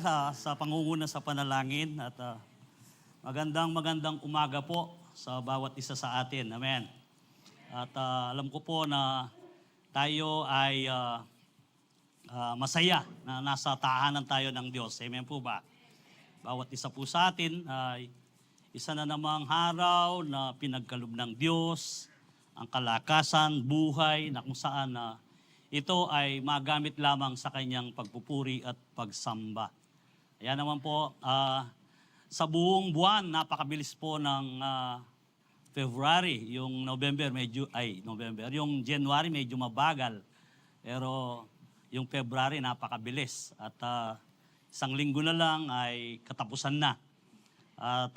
sa pangunguna sa panalangin at magandang umaga po sa bawat isa sa atin. Amen. At alam ko po na tayo ay masaya na nasa tahanan tayo ng Diyos. Amen po ba? Bawat isa po sa atin ay isa na namang araw na pinagkaloob ng Diyos, ang kalakasan, buhay na kung saan ito ay magamit lamang sa kanyang pagpupuri at pagsamba. Kaya naman po, sa buong buwan, napakabilis po ng February, yung yung January medyo mabagal. Pero yung February napakabilis. At isang linggo na lang ay katapusan na. At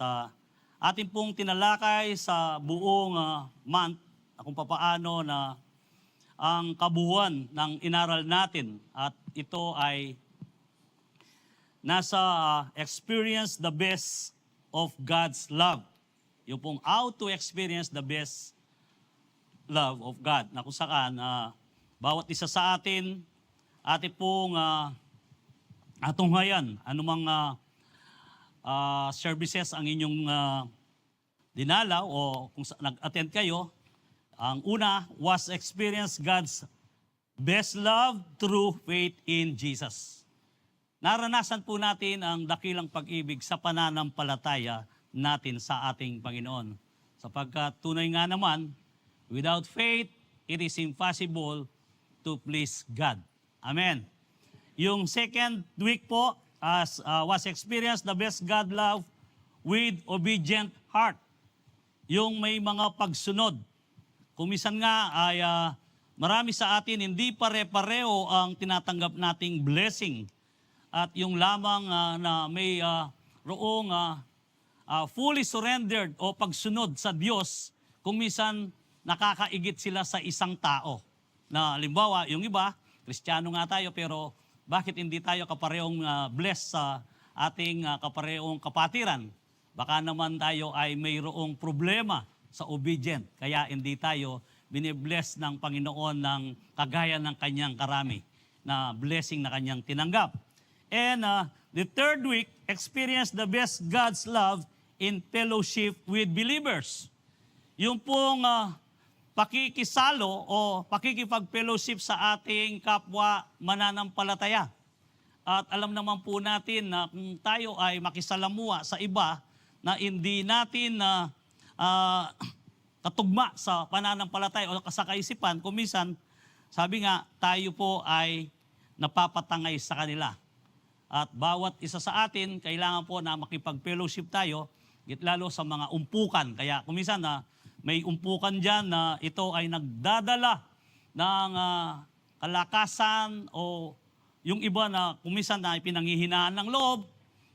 atin pong tinalakay sa buong month kung papaano na ang kabuuan ng inaral natin at ito ay nasa experience the best of God's love. Yung pong how to experience the best love of God na kung saan bawat isa sa atin pong atunghayan anumang services ang inyong dinalaw o kung nag-attend kayo. Ang una was experience God's best love through faith in Jesus. Naranasan po natin ang dakilang pag-ibig sa pananampalataya natin sa ating Panginoon. Sapagkat tunay nga naman, without faith, it is impossible to please God. Amen. Yung second week po was experience the best God love with obedient heart. Yung may mga pagsunod. Kumisan nga ay marami sa atin hindi pare-pareho ang tinatanggap nating blessing. At yung lamang na may roong fully surrendered o pagsunod sa Diyos, kumisan nakakaigit sila sa isang tao. Na halimbawa, yung iba, Kristiyano nga tayo pero bakit hindi tayo kaparehong blessed sa ating kaparehong kapatiran? Baka naman tayo ay mayroong problema sa obedient. Kaya hindi tayo binibless ng Panginoon ng kagaya ng kanyang karami na blessing na kanyang tinanggap. And the third week, experience the best God's love in fellowship with believers. Yung pong pakikisalo o pakikipag-fellowship sa ating kapwa mananampalataya. At alam naman po natin na kung tayo ay makisalamuha sa iba na hindi natin katugma sa pananampalataya o sa kaisipan, kumisan, sabi nga, tayo po ay napapatangay sa kanila. At bawat isa sa atin, kailangan po na makipag-fellowship tayo, lalo sa mga umpukan. Kaya kumisan may umpukan dyan na ito ay nagdadala ng kalakasan o yung iba na kumisan na pinanghihinaan ng loob.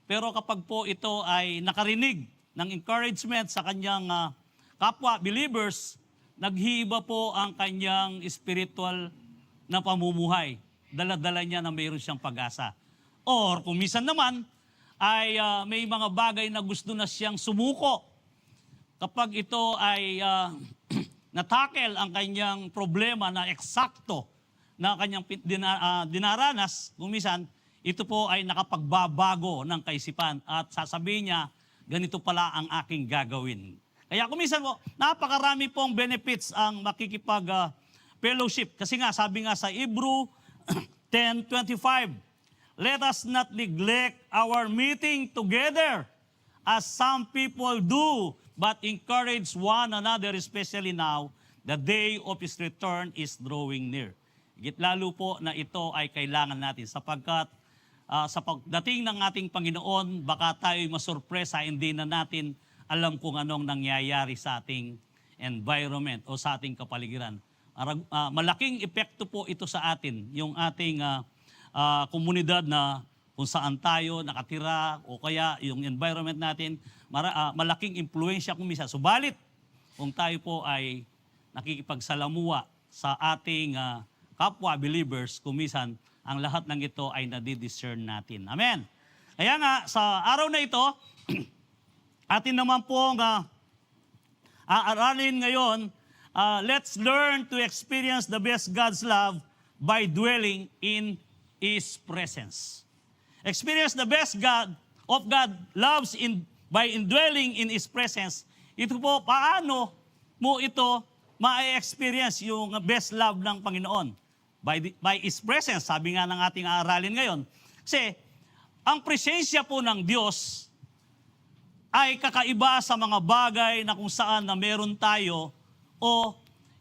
Pero kapag po ito ay nakarinig ng encouragement sa kanyang kapwa believers, naghiiba po ang kanyang spiritual na pamumuhay. Dala-dala niya na mayroon siyang pag-asa. Or kung minsan naman ay may mga bagay na gusto na siyang sumuko. Kapag ito ay natakel ang kanyang problema na eksakto na kanyang dinaranas, kung minsan ito po ay nakapagbabago ng kaisipan at sasabihin niya, ganito pala ang aking gagawin. Kaya kumisan po, napakarami pong benefits ang makikipag-fellowship. Kasi nga, sabi nga sa Hebrew 10:25, let us not neglect our meeting together as some people do, but encourage one another, especially now, the day of His return is drawing near. Higit lalo po na ito ay kailangan natin sapagkat sa pagdating ng ating Panginoon, baka tayo'y masurpresa, hindi na natin alam kung anong nangyayari sa ating environment o sa ating kapaligiran. Malaking epekto po ito sa atin, yung ating komunidad na kung saan tayo nakatira o kaya yung environment natin, malaking impluensya kung misa. Subalit, kung tayo po ay nakikipagsalamuha sa ating kapwa believers, kumisan, ang lahat ng ito ay nadidiscern natin. Amen. Kaya nga, sa araw na ito, atin naman pong aaralin ngayon, let's learn to experience the best God's love by dwelling in His presence. experience the best of God loves by indwelling in His presence. Ito po, paano mo ito ma-experience yung best love ng Panginoon? By His presence, sabi nga ng ating aaralin ngayon. Kasi, ang presensya po ng Diyos ay kakaiba sa mga bagay na kung saan na meron tayo o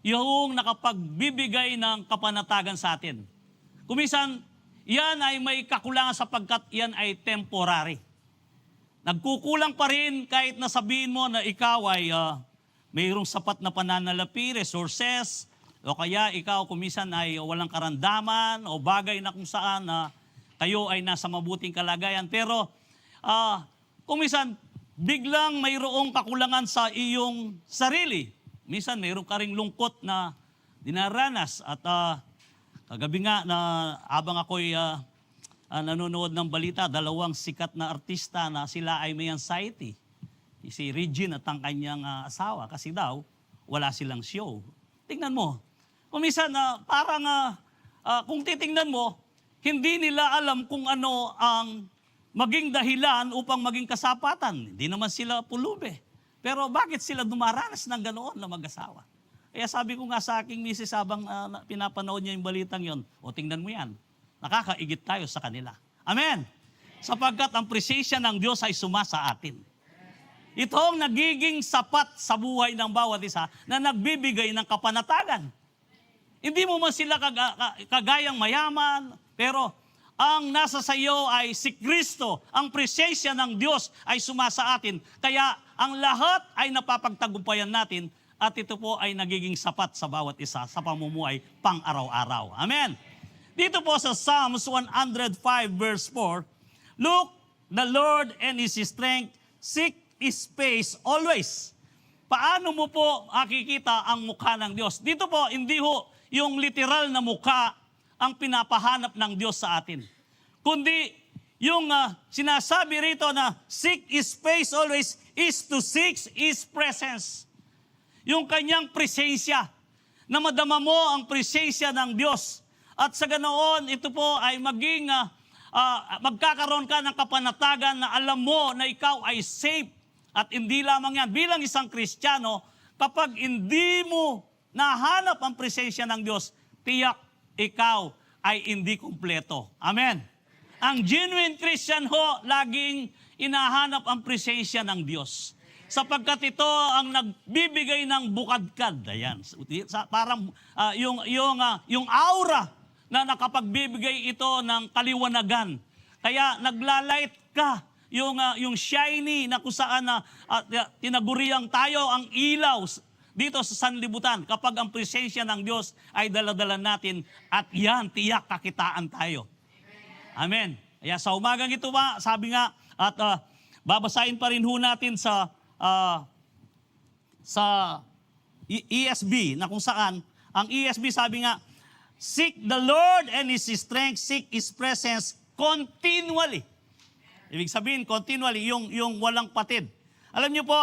yung nakapagbibigay ng kapanatagan sa atin. Kuminsan, yan ay may kakulangan sapagkat yan ay temporary. Nagkukulang pa rin kahit na sabihin mo na ikaw ay mayroong sapat na pananalapi, resources, o kaya ikaw kuminsan ay walang karandaman o bagay na kung saan kayo ay nasa mabuting kalagayan. Pero kuminsan biglang mayroong kakulangan sa iyong sarili. Minsan mayroong ka ring lungkot na dinaranas at kagabi nga na habang ako'y nanonood ng balita, dalawang sikat na artista na sila ay may anxiety. Si Regine at ang kanyang asawa kasi daw wala silang show. Tingnan mo. Kung minsan kung titingnan mo, hindi nila alam kung ano ang maging dahilan upang maging kasapatan. Hindi naman sila pulube. Pero bakit sila dumaranas ng ganoon na mag-asawa? Kaya sabi ko nga sa aking misis habang pinapanood niya yung balitang yon, o tingnan mo yan, nakakaigit tayo sa kanila. Amen! Sapagkat ang presensya ng Diyos ay sumasa atin. Ito ang nagiging sapat sa buhay ng bawat isa na nagbibigay ng kapanatagan. Hindi mo man sila kagayang mayaman, pero ang nasa sa iyo ay si Kristo. Ang presensya ng Diyos ay sumasa atin. Kaya ang lahat ay napapagtagumpayan natin at ito po ay nagiging sapat sa bawat isa sa pamumuhay pang-araw-araw. Amen! Dito po sa Psalms 105 verse 4, look, the Lord and His strength, seek His face always. Paano mo po makikita ang mukha ng Diyos? Dito po, hindi ho yung literal na mukha ang pinapahanap ng Diyos sa atin. Kundi yung sinasabi rito na seek His face always is to seek His presence. Yung kanyang presensya, na madama mo ang presensya ng Diyos. At sa ganoon, ito po ay magkakaroon ka ng kapanatagan na alam mo na ikaw ay safe. At hindi lamang yan, bilang isang Kristiyano, kapag hindi mo nahanap ang presensya ng Diyos, tiyak ikaw ay hindi kumpleto. Amen. Ang genuine Christian ho, laging inahanap ang presensya ng Diyos. Sapagkat ito ang nagbibigay ng bukadkad. Ayan. Parang yung aura na nakapagbibigay ito ng kaliwanagan. Kaya naglalight ka. Yung shiny na kung saan tinaguriang tayo ang ilaw dito sa sanlibutan kapag ang presensya ng Diyos ay daladala natin at yan, tiyak kakitaan tayo. Amen. Kaya sa umagang ito ba, sabi nga, at babasahin pa rin ho natin sa ESB na kung saan, ang ESB sabi nga, seek the Lord and His strength, seek His presence continually. Ibig sabihin, continually, yung walang patid. Alam niyo po,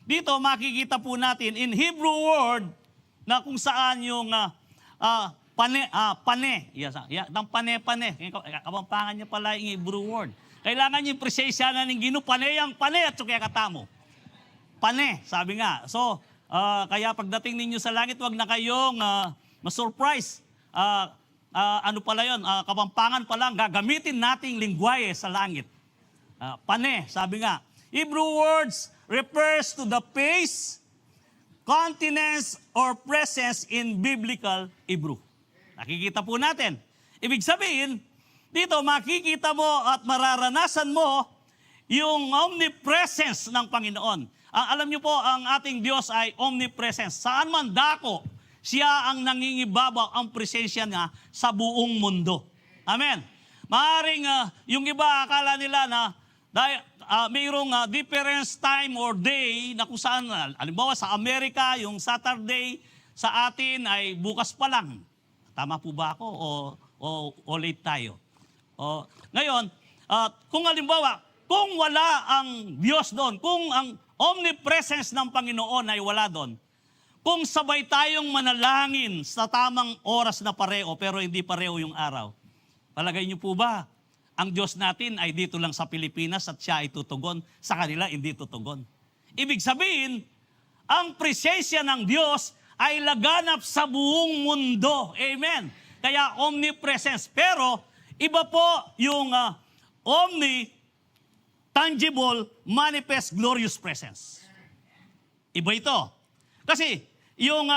dito makikita po natin in Hebrew word na kung saan yung pane. Ang pane. Kapampangan niya pala yung Hebrew word. Kailangan niyo yung presensya na ng Ginoo, pane ang pane at sukya katamo. Pane, sabi nga. So, kaya pagdating ninyo sa langit, wag na kayong ma-surprise. Ano pala yun? Kapampangan pa lang, gagamitin nating lingwaye sa langit. Pane, sabi nga. Hebrew words refers to the face, countenance, or presence in biblical Hebrew. Nakikita po natin. Ibig sabihin, dito makikita mo at mararanasan mo yung omnipresence ng Panginoon. Alam niyo po, ang ating Diyos ay omnipresence. Saan man dako, siya ang nangingibabaw ang presensya niya sa buong mundo. Amen. Maaring yung iba akala nila na mayroong difference time or day na kung saan, halimbawa sa Amerika, yung Saturday, sa atin ay bukas pa lang. Tama po ba ako o late tayo? Ngayon, kung halimbawa, kung wala ang Diyos doon, kung ang omnipresence ng Panginoon ay wala doon, kung sabay tayong manalangin sa tamang oras na pareho, pero hindi pareho yung araw, palagay niyo po ba, ang Diyos natin ay dito lang sa Pilipinas at siya ay tutugon, sa kanila hindi tutugon. Ibig sabihin, ang presensya ng Diyos ay laganap sa buong mundo. Amen. Kaya omnipresence. Pero iba po yung tangible, manifest, glorious presence. Iba ito. Kasi yung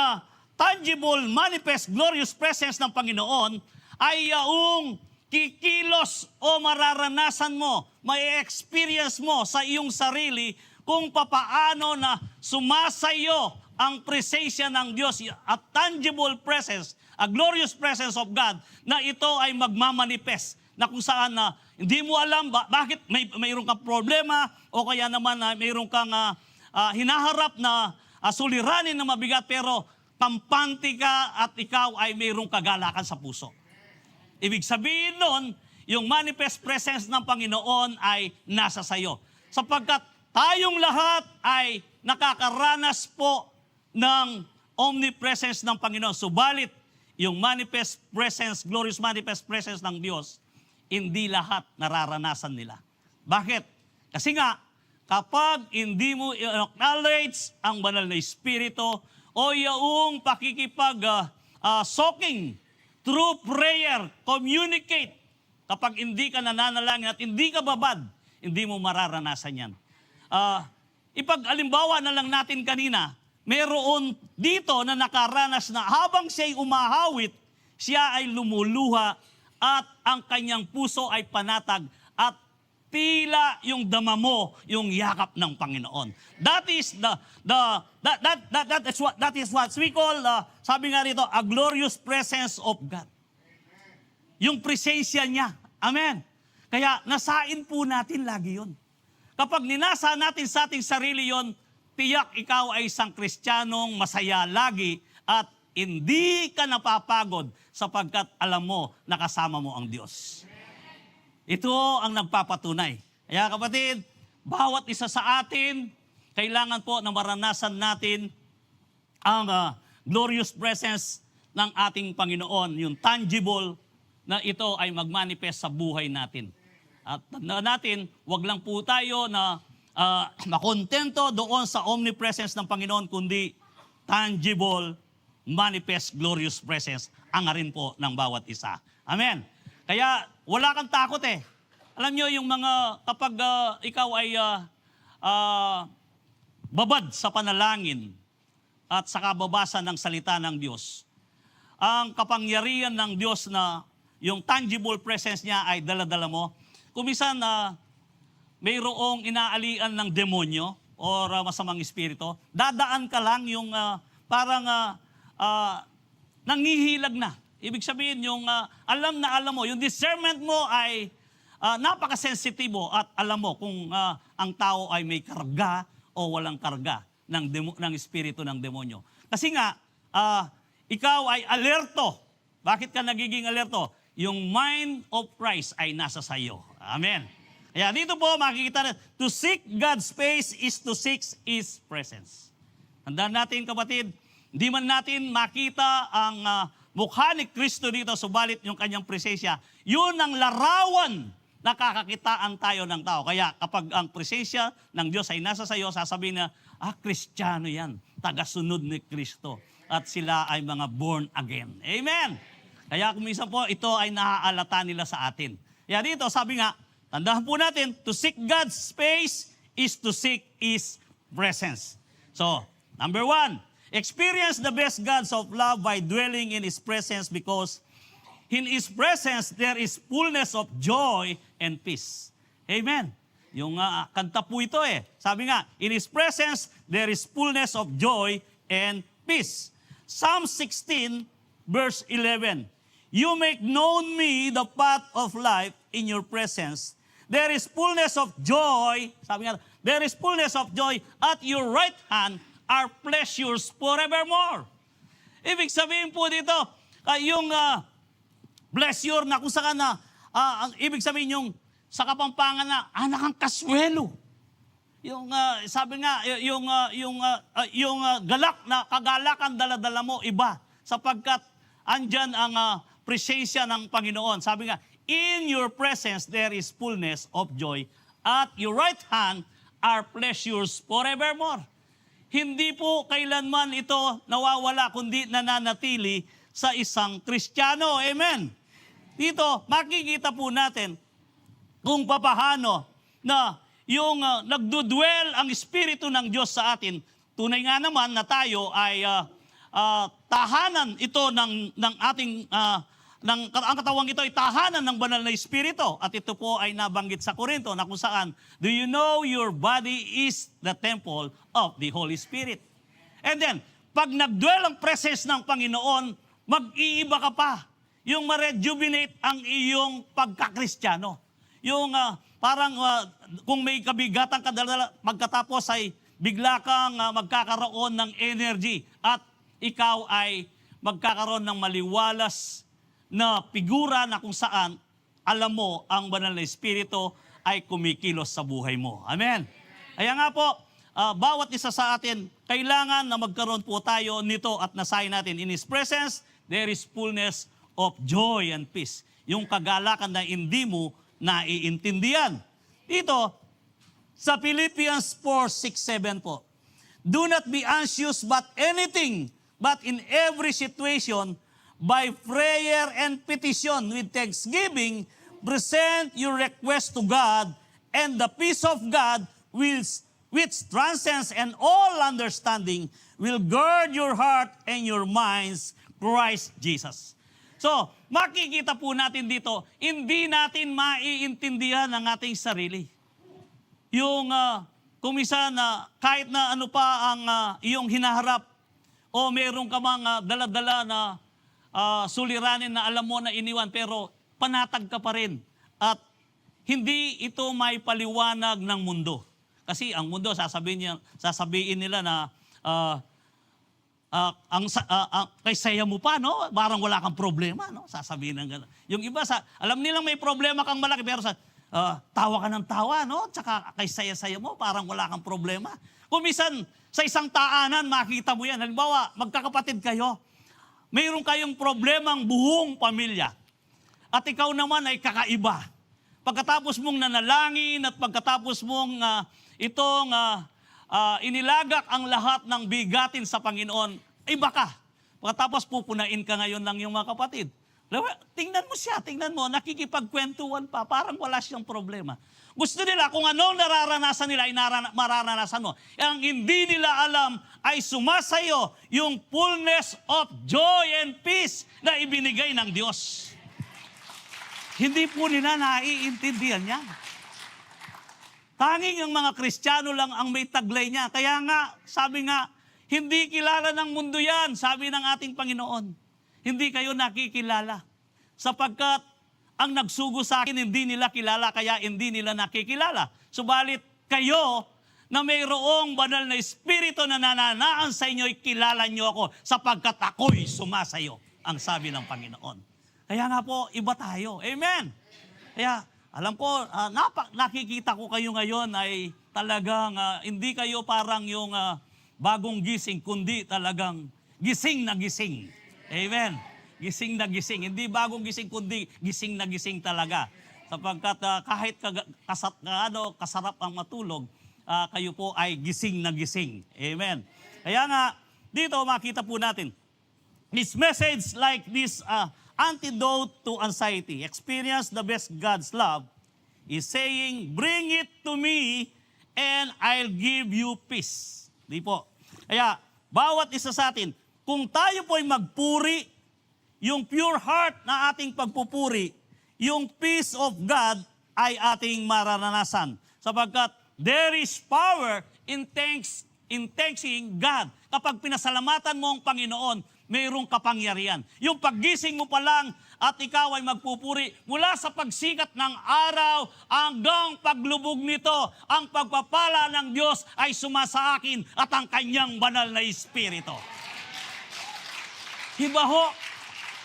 tangible, manifest, glorious presence ng Panginoon ay yung kikilos o mararanasan mo, may experience mo sa iyong sarili kung papaano na sumasayo ang presensya ng Diyos at tangible presence, a glorious presence of God, na ito ay magmamanifest na kung saan na hindi mo alam bakit mayroon kang problema o kaya naman mayroon kang hinaharap na suliranin na mabigat pero kampante ka at ikaw ay mayroong kagalakan sa puso. Ibig sabihin nun, yung manifest presence ng Panginoon ay nasa sayo. Sapagkat tayong lahat ay nakakaranas po ng omnipresence ng Panginoon. Subalit, yung manifest presence, glorious manifest presence ng Diyos, hindi lahat nararanasan nila. Bakit? Kasi nga, kapag hindi mo acknowledge ang banal na Espiritu o yung soaking through prayer, communicate, kapag hindi ka nananalangin at hindi ka babad, hindi mo mararanasan yan. Ipag-alimbawa na lang natin kanina, meron dito na nakaranas na habang siya'y umahawit, siya ay lumuluha at ang kanyang puso ay panatag at tila yung dama mo yung yakap ng Panginoon. That is what we call, sabi nga rito, a glorious presence of God. Yung presensya niya. Amen. Kaya nasain po natin lagi yun. Kapag ninasa natin sa ating sarili yon, tiyak ikaw ay isang Kristiyanong masaya lagi at hindi ka napapagod sapagkat alam mo na kasama mo ang Diyos. Ito ang nagpapatunay. Kaya kapatid, bawat isa sa atin, kailangan po na maranasan natin ang glorious presence ng ating Panginoon, yung tangible na ito ay magmanifest sa buhay natin. At tandaan natin, wag lang po tayo na makontento doon sa omnipresence ng Panginoon, kundi tangible, manifest, glorious presence ang rin po ng bawat isa. Amen. Kaya wala kang takot eh. Alam nyo yung mga, kapag ikaw ay babad sa panalangin at sa kababasa ng salita ng Diyos, ang kapangyarihan ng Diyos na yung tangible presence niya ay dala-dala mo. Kumisan mayroong inaalian ng demonyo o masamang espiritu, dadaan ka lang yung parang nangihilag na. Ibig sabihin, yung alam mo, yung discernment mo ay napakasensitibo at alam mo kung ang tao ay may karga o walang karga ng espiritu ng demonyo. Kasi nga, ikaw ay alerto. Bakit ka nagiging alerto? Yung mind of Christ ay nasa sayo. Amen. Kaya dito po makikita natin, to seek God's face is to seek His presence. Tandaan natin kapatid, hindi man natin makita ang mukha ni Kristo dito, subalit yung kanyang presensya, yun ang larawan na kakakitaan tayo ng tao. Kaya kapag ang presensya ng Diyos ay nasa sayo, sasabihin na, Kristiyano yan, tagasunod ni Kristo. At sila ay mga born again. Amen! Kaya kung minsan po, ito ay naaalata nila sa atin. Kaya dito, sabi nga, tandaan po natin, to seek God's face is to seek His presence. So, number 1, experience the best God's of love by dwelling in His presence because in His presence there is fullness of joy and peace. Amen. Yung kanta po ito eh. Sabi nga, in His presence there is fullness of joy and peace. Psalm 16 verse 11. You make known me the path of life in your presence. There is fullness of joy. Sabi nga, there is fullness of joy at your right hand are pleasures forevermore. Ibig sabihin po dito, yung pleasure na kung saan na, ang ibig sabihin yung sa Kapampangan na anak ang kaswelo. Yung sabi nga, yung galak na kagalakan dala-dala mo iba sapagkat andyan ang presensya ng Panginoon. Sabi nga, In your presence there is fullness of joy. At your right hand are pleasures forevermore. Hindi po kailanman ito nawawala, kundi nananatili sa isang Kristiyano. Amen. Dito, makikita po natin kung papaano na yung nagdudwell ang Espiritu ng Diyos sa atin. Tunay nga naman na tayo ay tahanan ito ng ating ang katawang ito ay tahanan ng banal na Espiritu. At ito po ay nabanggit sa Korinto na kung saan, do you know your body is the temple of the Holy Spirit? And then, pag nagdwell ang presence ng Panginoon, mag-iiba ka pa. Yung ma-rejuvenate ang iyong pagkakristyano. Yung kung may kabigatan ka pagkatapos ay bigla kang magkakaroon ng energy at ikaw ay magkakaroon ng maliwalas na figura na kung saan alam mo ang banal na Espiritu ay kumikilos sa buhay mo. Amen. Kaya nga po, bawat isa sa atin, kailangan na magkaroon po tayo nito at nasayin natin. In His presence, there is fullness of joy and peace. Yung kagalakan na hindi mo naiintindihan. Dito, sa Philippians 4:6-7 po, do not be anxious about anything, but in every situation, by prayer and petition with thanksgiving, present your request to God, and the peace of God, which transcends and all understanding, will guard your heart and your minds, Christ Jesus. So, makikita po natin dito, hindi natin maiintindihan ang ating sarili. Yung kumisan na kahit na ano pa ang iyong hinaharap, o meron ka mang dala-dala na suliranin na alam mo na iniwan, pero panatag ka pa rin. At hindi ito may paliwanag ng mundo. Kasi ang mundo, sasabihin nila na kay saya mo pa, no? Parang wala kang problema, no? Sasabihin ng gano'n. Yung iba, alam nilang may problema kang malaki, pero tawa ka ng tawa, no? Tsaka kay saya-saya mo, parang wala kang problema. Kung minsan, sa isang taanan, makita mo yan. Halimbawa, magkakapatid kayo. Mayroon kayong problemang buong pamilya. At ikaw naman ay kakaiba. Pagkatapos mong nanalangin at pagkatapos mong inilagak ang lahat ng bigatin sa Panginoon, iba ka. Pagkatapos pupunain ka ngayon ng iyong mga kapatid. Tingnan mo siya, nakikipagkwentuhan pa, parang wala siyang problema. Gusto nila kung anong nararanasan nila ay mararanasan mo. Ang hindi nila alam ay sumasayo yung fullness of joy and peace na ibinigay ng Diyos. Hindi po nila naiintindihan yan. Tanging ang mga Kristiyano lang ang may taglay niya. Kaya nga, sabi nga, hindi kilala ng mundo yan, sabi ng ating Panginoon. Hindi kayo nakikilala. Sapagkat ang nagsugo sa akin, hindi nila kilala, kaya hindi nila nakikilala. Subalit kayo, na mayroong banal na Espiritu na nananaan sa inyo'y kilala niyo ako, sapagkat ako'y sumasayo, ang sabi ng Panginoon. Kaya nga po, iba tayo. Amen. Kaya, alam ko, nakikita ko kayo ngayon ay talagang hindi kayo parang yung bagong gising, kundi talagang gising na gising. Amen. Gising na gising. Hindi bagong gising, kundi gising na gising talaga. Sapagkat kahit kasarap ang matulog, kayo po ay gising na gising. Amen. Kaya nga, dito makita po natin, this message like this antidote to anxiety, experience the best God's love, is saying, bring it to me and I'll give you peace. Di po. Kaya, bawat isa sa atin, kung tayo po ay magpuri, yung pure heart na ating pagpupuri, yung peace of God ay ating mararanasan. Sapagkat there is power in thanking God. Kapag pinasalamatan mo ang Panginoon, mayroong kapangyarihan. Yung paggising mo pa lang at ikaw ay magpupuri, mula sa pagsikat ng araw hanggang paglubog nito, ang pagpapala ng Diyos ay sumasa akin at ang kanyang banal na Espiritu. Iba ho,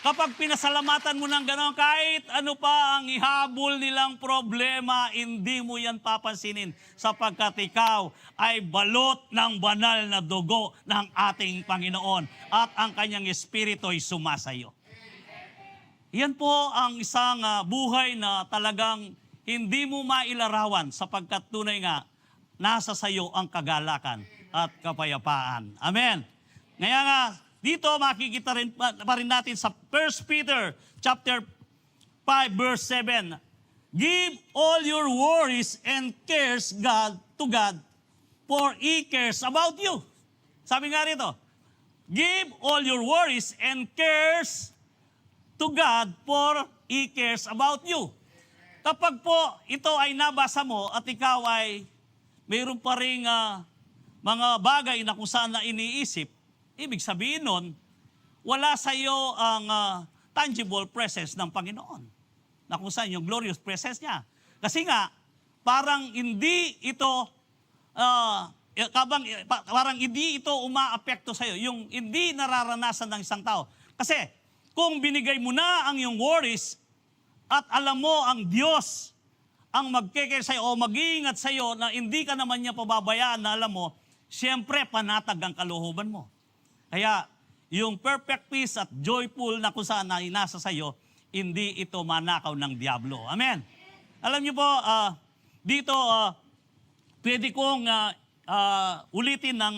kapag pinasalamatan mo ng gano'n, kahit ano pa ang ihabol nilang problema, hindi mo yan papansinin sapagkat ikaw ay balot ng banal na dugo ng ating Panginoon at ang kanyang Espiritu ay sumasayo. Yan po ang isang buhay na talagang hindi mo mailarawan sapagkat tunay nga nasa sayo ang kagalakan at kapayapaan. Amen. Ngayon nga, dito makikita rin pa rin natin sa 1 Peter chapter 5 verse 7. Give all your worries and cares to God, for He cares about you. Sabi nga rito, give all your worries and cares to God, for He cares about you. Kapag po ito ay nabasa mo at ikaw ay mayroon pa rin mga bagay na kung saan na iniisip, ibig sabihin nun, wala sa iyo ang tangible presence ng Panginoon. Na kung saan yung glorious presence niya. Kasi nga, parang hindi ito, parang hindi ito umaapekto sa iyo. Yung hindi nararanasan ng isang tao. Kasi, kung binigay mo na ang iyong worries at alam mo ang Diyos ang magkikare sa iyo o mag-iingat sa iyo na hindi ka naman niya pababayaan na alam mo, siyempre panatag ang kalooban mo. Kaya yung perfect peace at joyful na kung saan na nasa sa iyo, hindi ito manakaw ng Diablo. Amen. Alam niyo po, dito pwede kong ulitin ng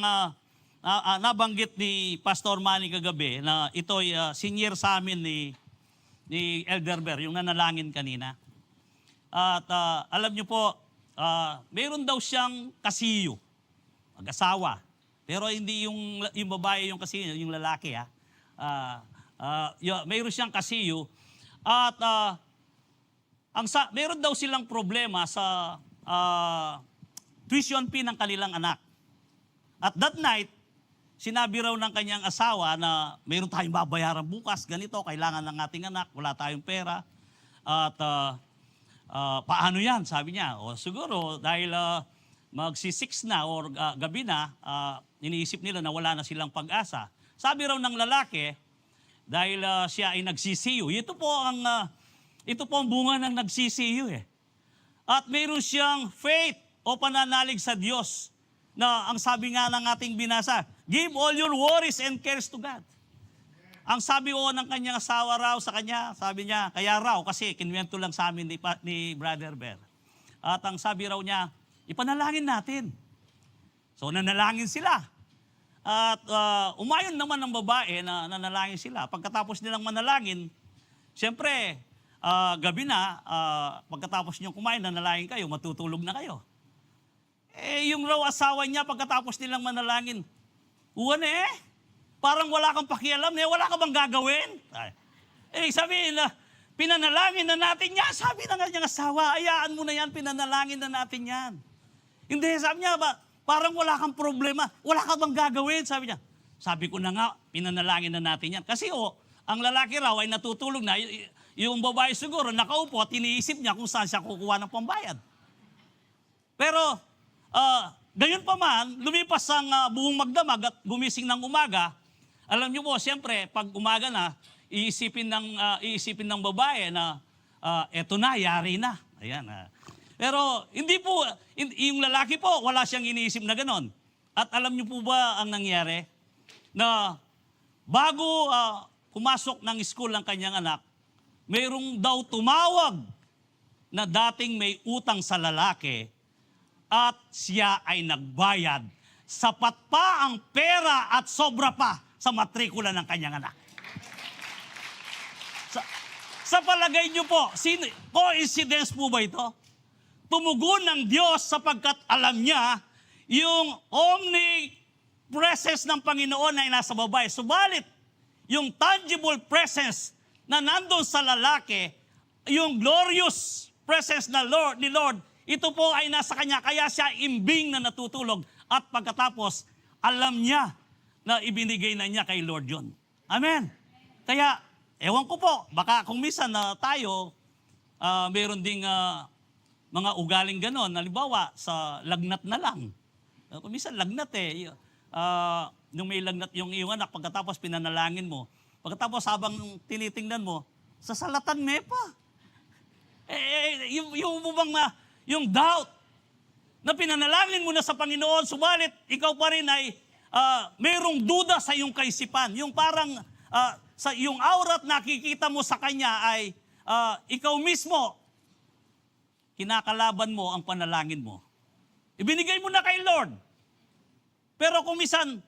nabanggit ni Pastor Manny kagabi na ito'y senior sa amin ni Elder Ber, yung nanalangin kanina. At alam niyo po, mayroon daw siyang kasiyo, mag-asawa. Pero hindi yung babae yung kasiyo, yung lalaki. Mayroon siyang kasiyo. At mayroon daw silang problema sa tuition fee ng kanilang anak. At that night, sinabi raw ng kanyang asawa na mayroon tayong babayaran bukas, ganito, kailangan ng ating anak, wala tayong pera. At paano yan? Sabi niya, o siguro dahil magsi-6 na or gabi na, iniisip nila na wala na silang pag-asa. Sabi raw ng lalaki, dahil siya ay nagsisiyo, ito po ang bunga ng nagsisiyo eh. At mayroon siyang faith o pananalig sa Diyos na ang sabi nga ng ating binasa, give all your worries and cares to God. Ang sabi ko ng kanyang asawa raw sa kanya, sabi niya, kaya raw, kasi kinwento lang sa amin ni Brother Ber. At ang sabi raw niya, ipanalangin natin. So nanalangin sila. At umayon naman ng babae na nanalangin sila. Pagkatapos nilang manalangin, siyempre, gabi na, pagkatapos niyong kumain, nanalangin kayo, matutulog na kayo. Yung raw asawa niya, pagkatapos nilang manalangin, parang wala kang pakialam, wala ka bang gagawin? Sabihin na, pinanalangin na natin yan. Sabi na nga niyang asawa, ayaan mo na yan, pinanalangin na natin yan. Hindi, sabi niya, parang wala kang problema, wala ka bang gagawin? Sabi niya, sabi ko na nga, pinanalangin na natin yan. Kasi ang lalaki raw ay natutulog na, yung babae siguro nakaupo at iniisip niya kung saan siya kukuha ng pambayad. Pero, gayon pa man, lumipas ang buong magdamag at gumising ng umaga. Alam niyo po, siyempre, pag umaga na, iisipin ng babae na eto na, yari na. Ayan. Pero hindi po, yung lalaki po, wala siyang iniisip na ganon. At alam niyo po ba ang nangyari? Na bago pumasok ng school ng kanyang anak, mayroong daw tumawag na dating may utang sa lalaki at siya ay nagbayad. Sapat pa ang pera at sobra pa sa matrikula ng kanyang anak. Sa palagay niyo po, coincidence po ba ito? Tumugon ng Diyos sapagkat alam niya yung omnipresence ng Panginoon ay nasa babae. Subalit, yung tangible presence na nandun sa lalaki, yung glorious presence ni Lord, ito po ay nasa kanya, kaya siya imbing na natutulog. At pagkatapos, alam niya na ibinigay na niya kay Lord yun. Amen. Kaya, ewan ko po, baka kung minsan na tayo, mayroon ding mga ugaling ganon. Halimbawa, sa lagnat na lang. Kung minsan lagnat nung may lagnat yung iyong anak, pagkatapos pinanalangin mo, pagkatapos habang tinitingnan mo, sasalatan me pa. Yung doubt na pinanalangin mo na sa Panginoon, subalit ikaw pa rin ay mayroong duda sa iyong kaisipan. Yung parang sa yung aura at nakikita mo sa kanya ay ikaw mismo, kinakalaban mo ang panalangin mo. Ibinigay mo na kay Lord. Pero kung minsan,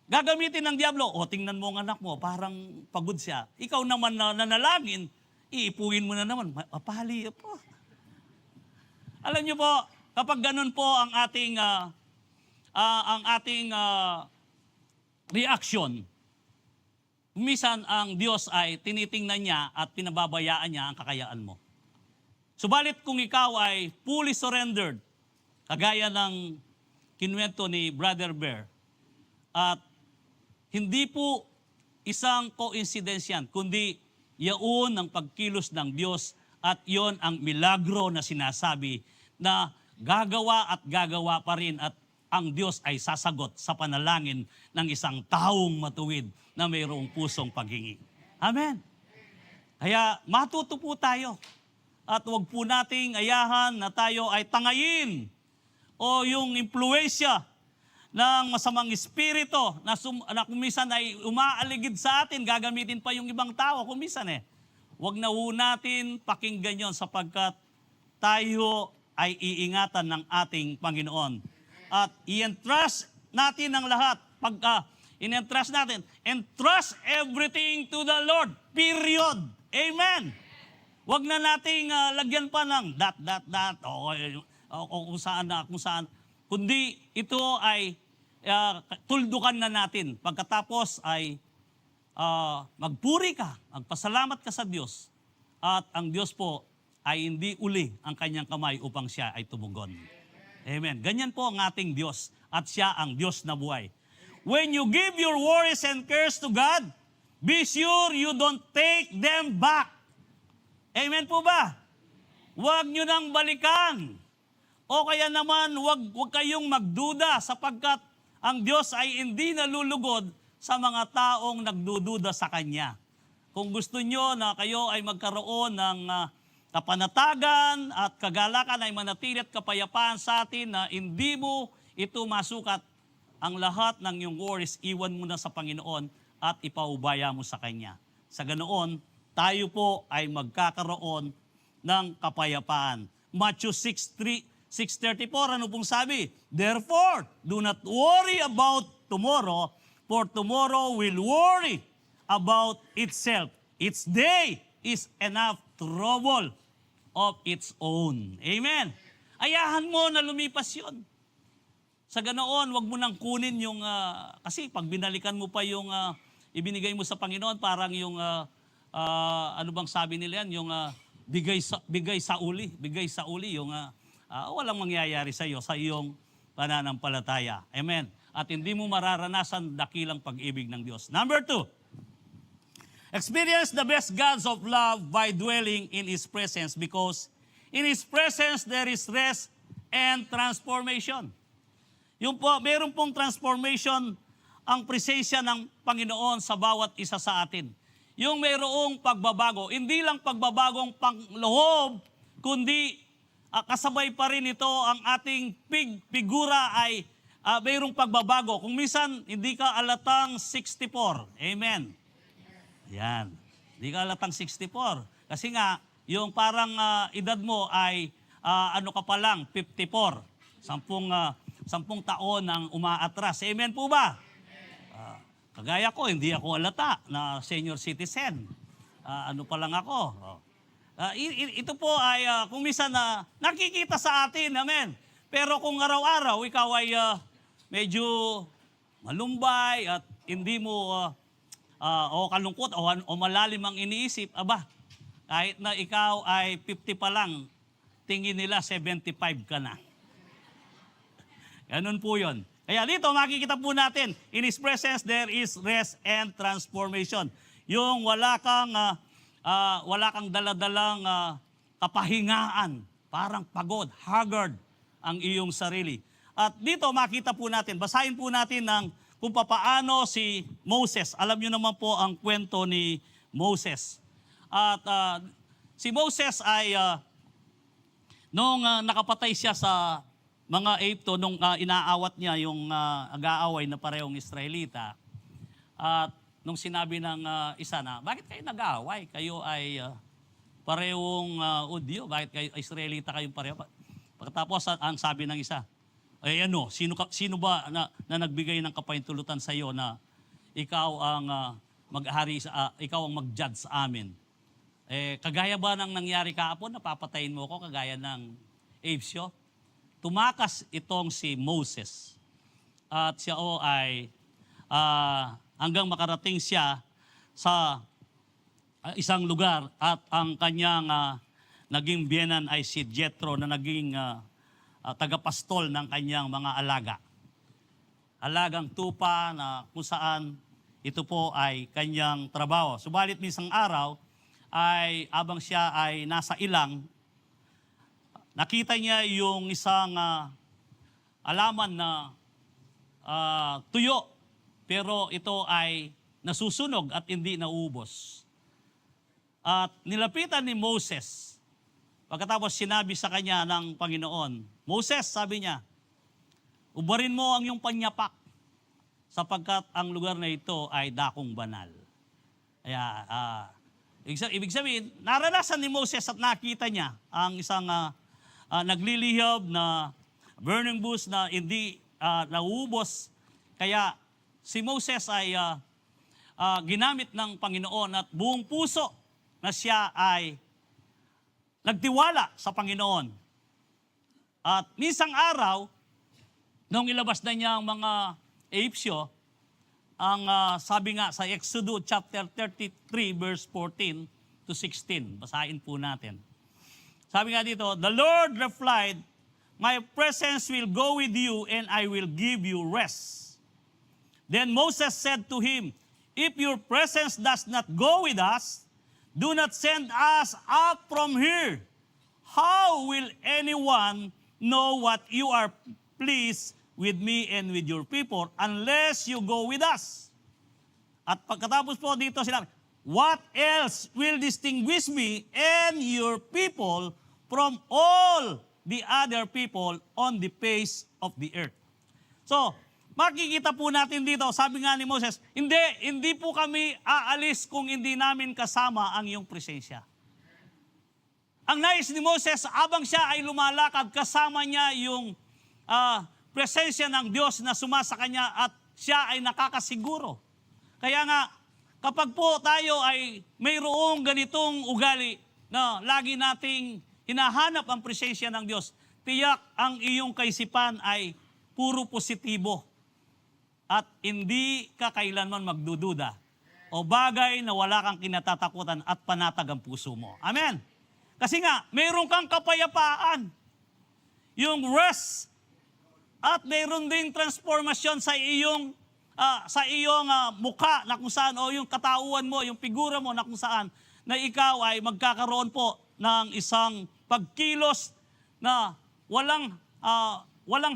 gagamitin ng Diablo, tingnan mo ang anak mo, parang pagod siya. Ikaw naman na nanalangin, iipuin mo na naman. Mapahali po. Alam niyo po, kapag ganun po ang ating reaction, minsan ang Diyos ay tinitingnan niya at pinababayaan niya ang kakayaan mo. Subalit kung ikaw ay fully surrendered, kagaya ng kinuwento ni Brother Bear, at hindi po isang coincidence yan, kundi yaon ang pagkilos ng Diyos at yon ang milagro na sinasabi na gagawa at gagawa pa rin at ang Diyos ay sasagot sa panalangin ng isang taong matuwid na mayroong pusong paghingi. Amen. Kaya matuto po tayo at huwag po nating ayahan na tayo ay tangayin o yung impluensya ng masamang espiritu na kung minsan ay umaaligid sa atin, gagamitin pa yung ibang tao kung minsan Huwag na ho natin pakinggan yon sapagkat tayo ay iingatan ng ating Panginoon. At i-entrust natin ang lahat. In-entrust natin, entrust everything to the Lord. Period. Amen. Huwag na nating lagyan pa ng o kung saan. Kundi ito ay tuldukan na natin. Pagkatapos ay magpuri ka, magpasalamat ka sa Diyos. At ang Diyos po ay hindi uli ang kanyang kamay upang siya ay tumugon. Amen. Ganyan po ang ating Diyos at siya ang Diyos na buhay. When you give your worries and cares to God, be sure you don't take them back. Amen po ba? Huwag nyo nang balikan. O kaya naman, huwag kayong magduda sapagkat ang Diyos ay hindi nalulugod sa mga taong nagdududa sa Kanya. Kung gusto nyo na kayo ay magkaroon ng kapanatagan at kagalakan ay manatili at kapayapaan sa atin na hindi mo ito masukat, ang lahat ng iyong worries, iwan mo na sa Panginoon at ipaubaya mo sa Kanya. Sa ganoon, tayo po ay magkakaroon ng kapayapaan. Matthew 6:34, ano pong sabi? Therefore, do not worry about tomorrow, for tomorrow will worry about itself. Its day is enough trouble of its own. Amen. Ayahan mo na lumipas yun. Sa ganoon, wag mo nang kunin yung, kasi pag binalikan mo pa yung ibinigay mo sa Panginoon, parang yung, ano bang sabi nila yan, yung bigay sa uli, yung walang mangyayari sa iyo, sa iyong pananampalataya. Amen. At hindi mo mararanasan dakilang pag-ibig ng Diyos. Number 2, experience the best God's of love by dwelling in His presence because in His presence there is rest and transformation. Yung po, meron pong transformation ang presensya ng Panginoon sa bawat isa sa atin. Yung mayroong pagbabago, hindi lang pagbabagong pangloob, kundi kasabay pa rin ito ang ating figura ay mayroong pagbabago. Kung minsan, hindi ka alatang 64. Amen. Yan. Hindi ka alatang 64. Kasi nga, yung parang edad mo ay ano ka pa lang, 54. 10 taon ang umaatras. Amen po ba? Kagaya ko, hindi ako alata na senior citizen. Ano pa lang ako. Ito po ay kung minsan nakikita sa atin, amen. Pero kung araw-araw ikaw ay medyo malumbay at hindi mo o kalungkot o malalim ang iniisip, kahit na ikaw ay 50 pa lang, tingin nila 75 ka na. Ganun po yun. Kaya dito makikita po natin, in His presence there is rest and transformation. Yung wala kang daladalang kapahingaan, parang pagod, haggard ang iyong sarili. At dito makita po natin, basahin po natin kung papaano si Moses. Alam niyo naman po ang kwento ni Moses. At si Moses ay nung nakapatay siya sa mga Egypto, nung inaawat niya yung nag-aaway na parehong Israelita, at nung sinabi ng isa na, bakit kayo nag-aaway? Kayo ay parehong Udyo, bakit kayo Israelita kayong pareho? Pagkatapos ang sabi ng isa, ay ano, sino ba na nagbigay ng kapahintulutan sa iyo na ikaw ang maghari ikaw ang mag-judge sa amin? Kagaya ba ng nangyari kahapon, napapatayin mo ko kagaya ng Apsyo? Tumakas itong si Moses. At siya ay hanggang makarating siya sa isang lugar at ang kanyang naging biyenan ay si Jethro na naging tagapastol ng kanyang mga alaga. Alagang tupa na kung saan ito po ay kanyang trabaho. Subalit minsan araw ay abang siya ay nasa ilang, nakita niya yung isang alaman na tuyo, pero ito ay nasusunog at hindi naubos. At nilapitan ni Moses, pagkatapos sinabi sa kanya ng Panginoon, Moses, sabi niya, ubarin mo ang iyong panyapak sapagkat ang lugar na ito ay dakong banal. Kaya, ibig sabihin, naranasan ni Moses at nakita niya ang isang naglilihab na burning bush na hindi naubos. Kaya si Moses ay ginamit ng Panginoon at buong puso na siya ay nagtiwala sa Panginoon. At misang araw, nung ilabas na niya ang mga Apsyo, ang sabi nga sa Exodus chapter 33 verse 14 to 16, basahin po natin. Sabi nga dito, the Lord replied, my presence will go with you and I will give you rest. Then Moses said to him, if your presence does not go with us, do not send us up from here. How will anyone know what you are pleased with me and with your people unless you go with us? At pagkatapos po dito sila, what else will distinguish me and your people from all the other people on the face of the earth? So, makikita po natin dito, sabi nga ni Moses, hindi po kami aalis kung hindi namin kasama ang iyong presensya. Ang nais ni Moses, abang siya ay lumalakad, kasama niya yung presensya ng Diyos na sumasa kanya at siya ay nakakasiguro. Kaya nga, kapag po tayo ay mayroong ganitong ugali na lagi nating hinahanap ang presensya ng Diyos, tiyak ang iyong kaisipan ay puro positibo at hindi ka kailanman magdududa o bagay na wala kang kinatatakutan at panatag ang puso mo. Amen? Kasi nga, mayroon kang kapayapaan, yung rest, at mayroon ding transformasyon sa iyong mukha na kung saan, o yung katauhan mo, yung figura mo na kung saan, na ikaw ay magkakaroon po ng isang pagkilos na walang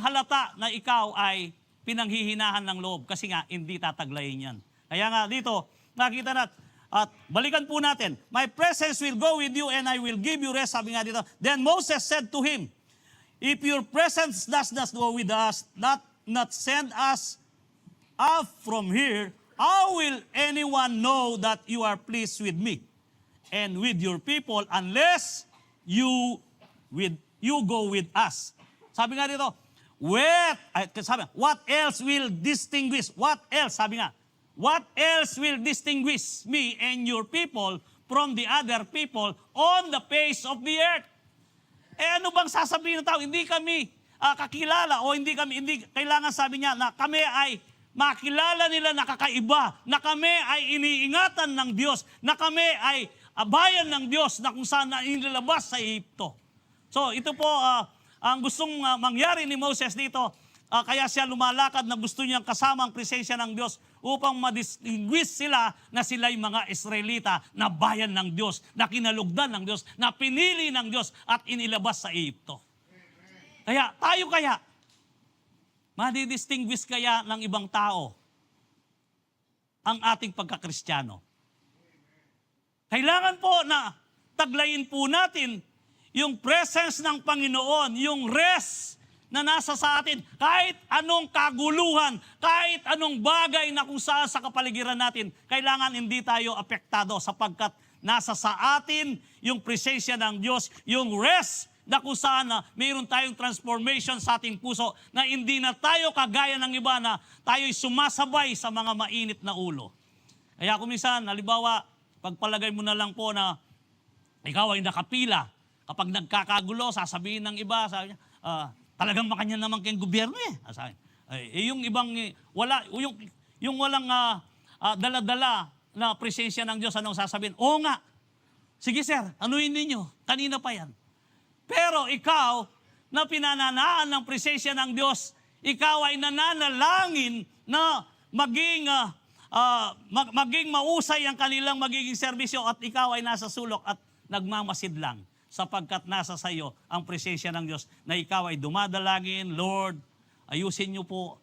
halata na ikaw ay pinanghihinahan ng loob kasi nga hindi tataglayin yan. Kaya nga dito, nakita natin, at balikan po natin, my presence will go with you and I will give you rest, sabi nga dito. Then Moses said to him, if your presence does not go with us, not send us up from here, how will anyone know that you are pleased with me and with your people unless you go with us? Sabi nga dito, what else will distinguish? What else? Sabi nga, what else will distinguish me and your people from the other people on the face of the earth? Ano bang sasabihin ng tao? Hindi kami kakilala o hindi kailangan, sabi niya, na kami ay makilala nila na kakaiba, na kami ay iniingatan ng Diyos, na kami ay bayan ng Diyos na kung saan na inilabas sa Egypto. So ito po ang gustong mangyari ni Moses dito. Kaya siya lumalakad na gusto niyang kasama ang presensya ng Diyos upang madistinguish sila na sila'y mga Israelita na bayan ng Diyos, na kinalugdan ng Diyos, na pinili ng Diyos at inilabas sa Egypto. Kaya tayo madidistinguish kaya ng ibang tao ang ating pagkakristyano. Kailangan po na taglayin po natin yung presence ng Panginoon, yung rest na nasa sa atin, kahit anong kaguluhan, kahit anong bagay na kung saan sa kapaligiran natin, kailangan hindi tayo apektado sapagkat nasa sa atin yung presensya ng Diyos, yung rest na kung saan na mayroon tayong transformation sa ating puso na hindi na tayo kagaya ng iba na tayo'y sumasabay sa mga mainit na ulo. Kaya kung minsan, halimbawa, pagpalagay mo na lang po na ikaw ay nakapila, kapag nagkakagulo, sasabihin ng iba, sabi niya, talagang makanya naman kayong gobyerno eh. Yung ibang, yung walang dala-dala na presensya ng Diyos, anong sasabihin? Oo nga, sige sir, anuin ninyo, kanina pa yan. Pero ikaw, na pinananaan ng presensya ng Diyos, ikaw ay nananalangin na maging mausay ang kanilang magiging serbisyo at ikaw ay nasa sulok at nagmamasid lang sapagkat nasa sayo ang presensya ng Diyos na ikaw ay dumadalangin, Lord, ayusin niyo po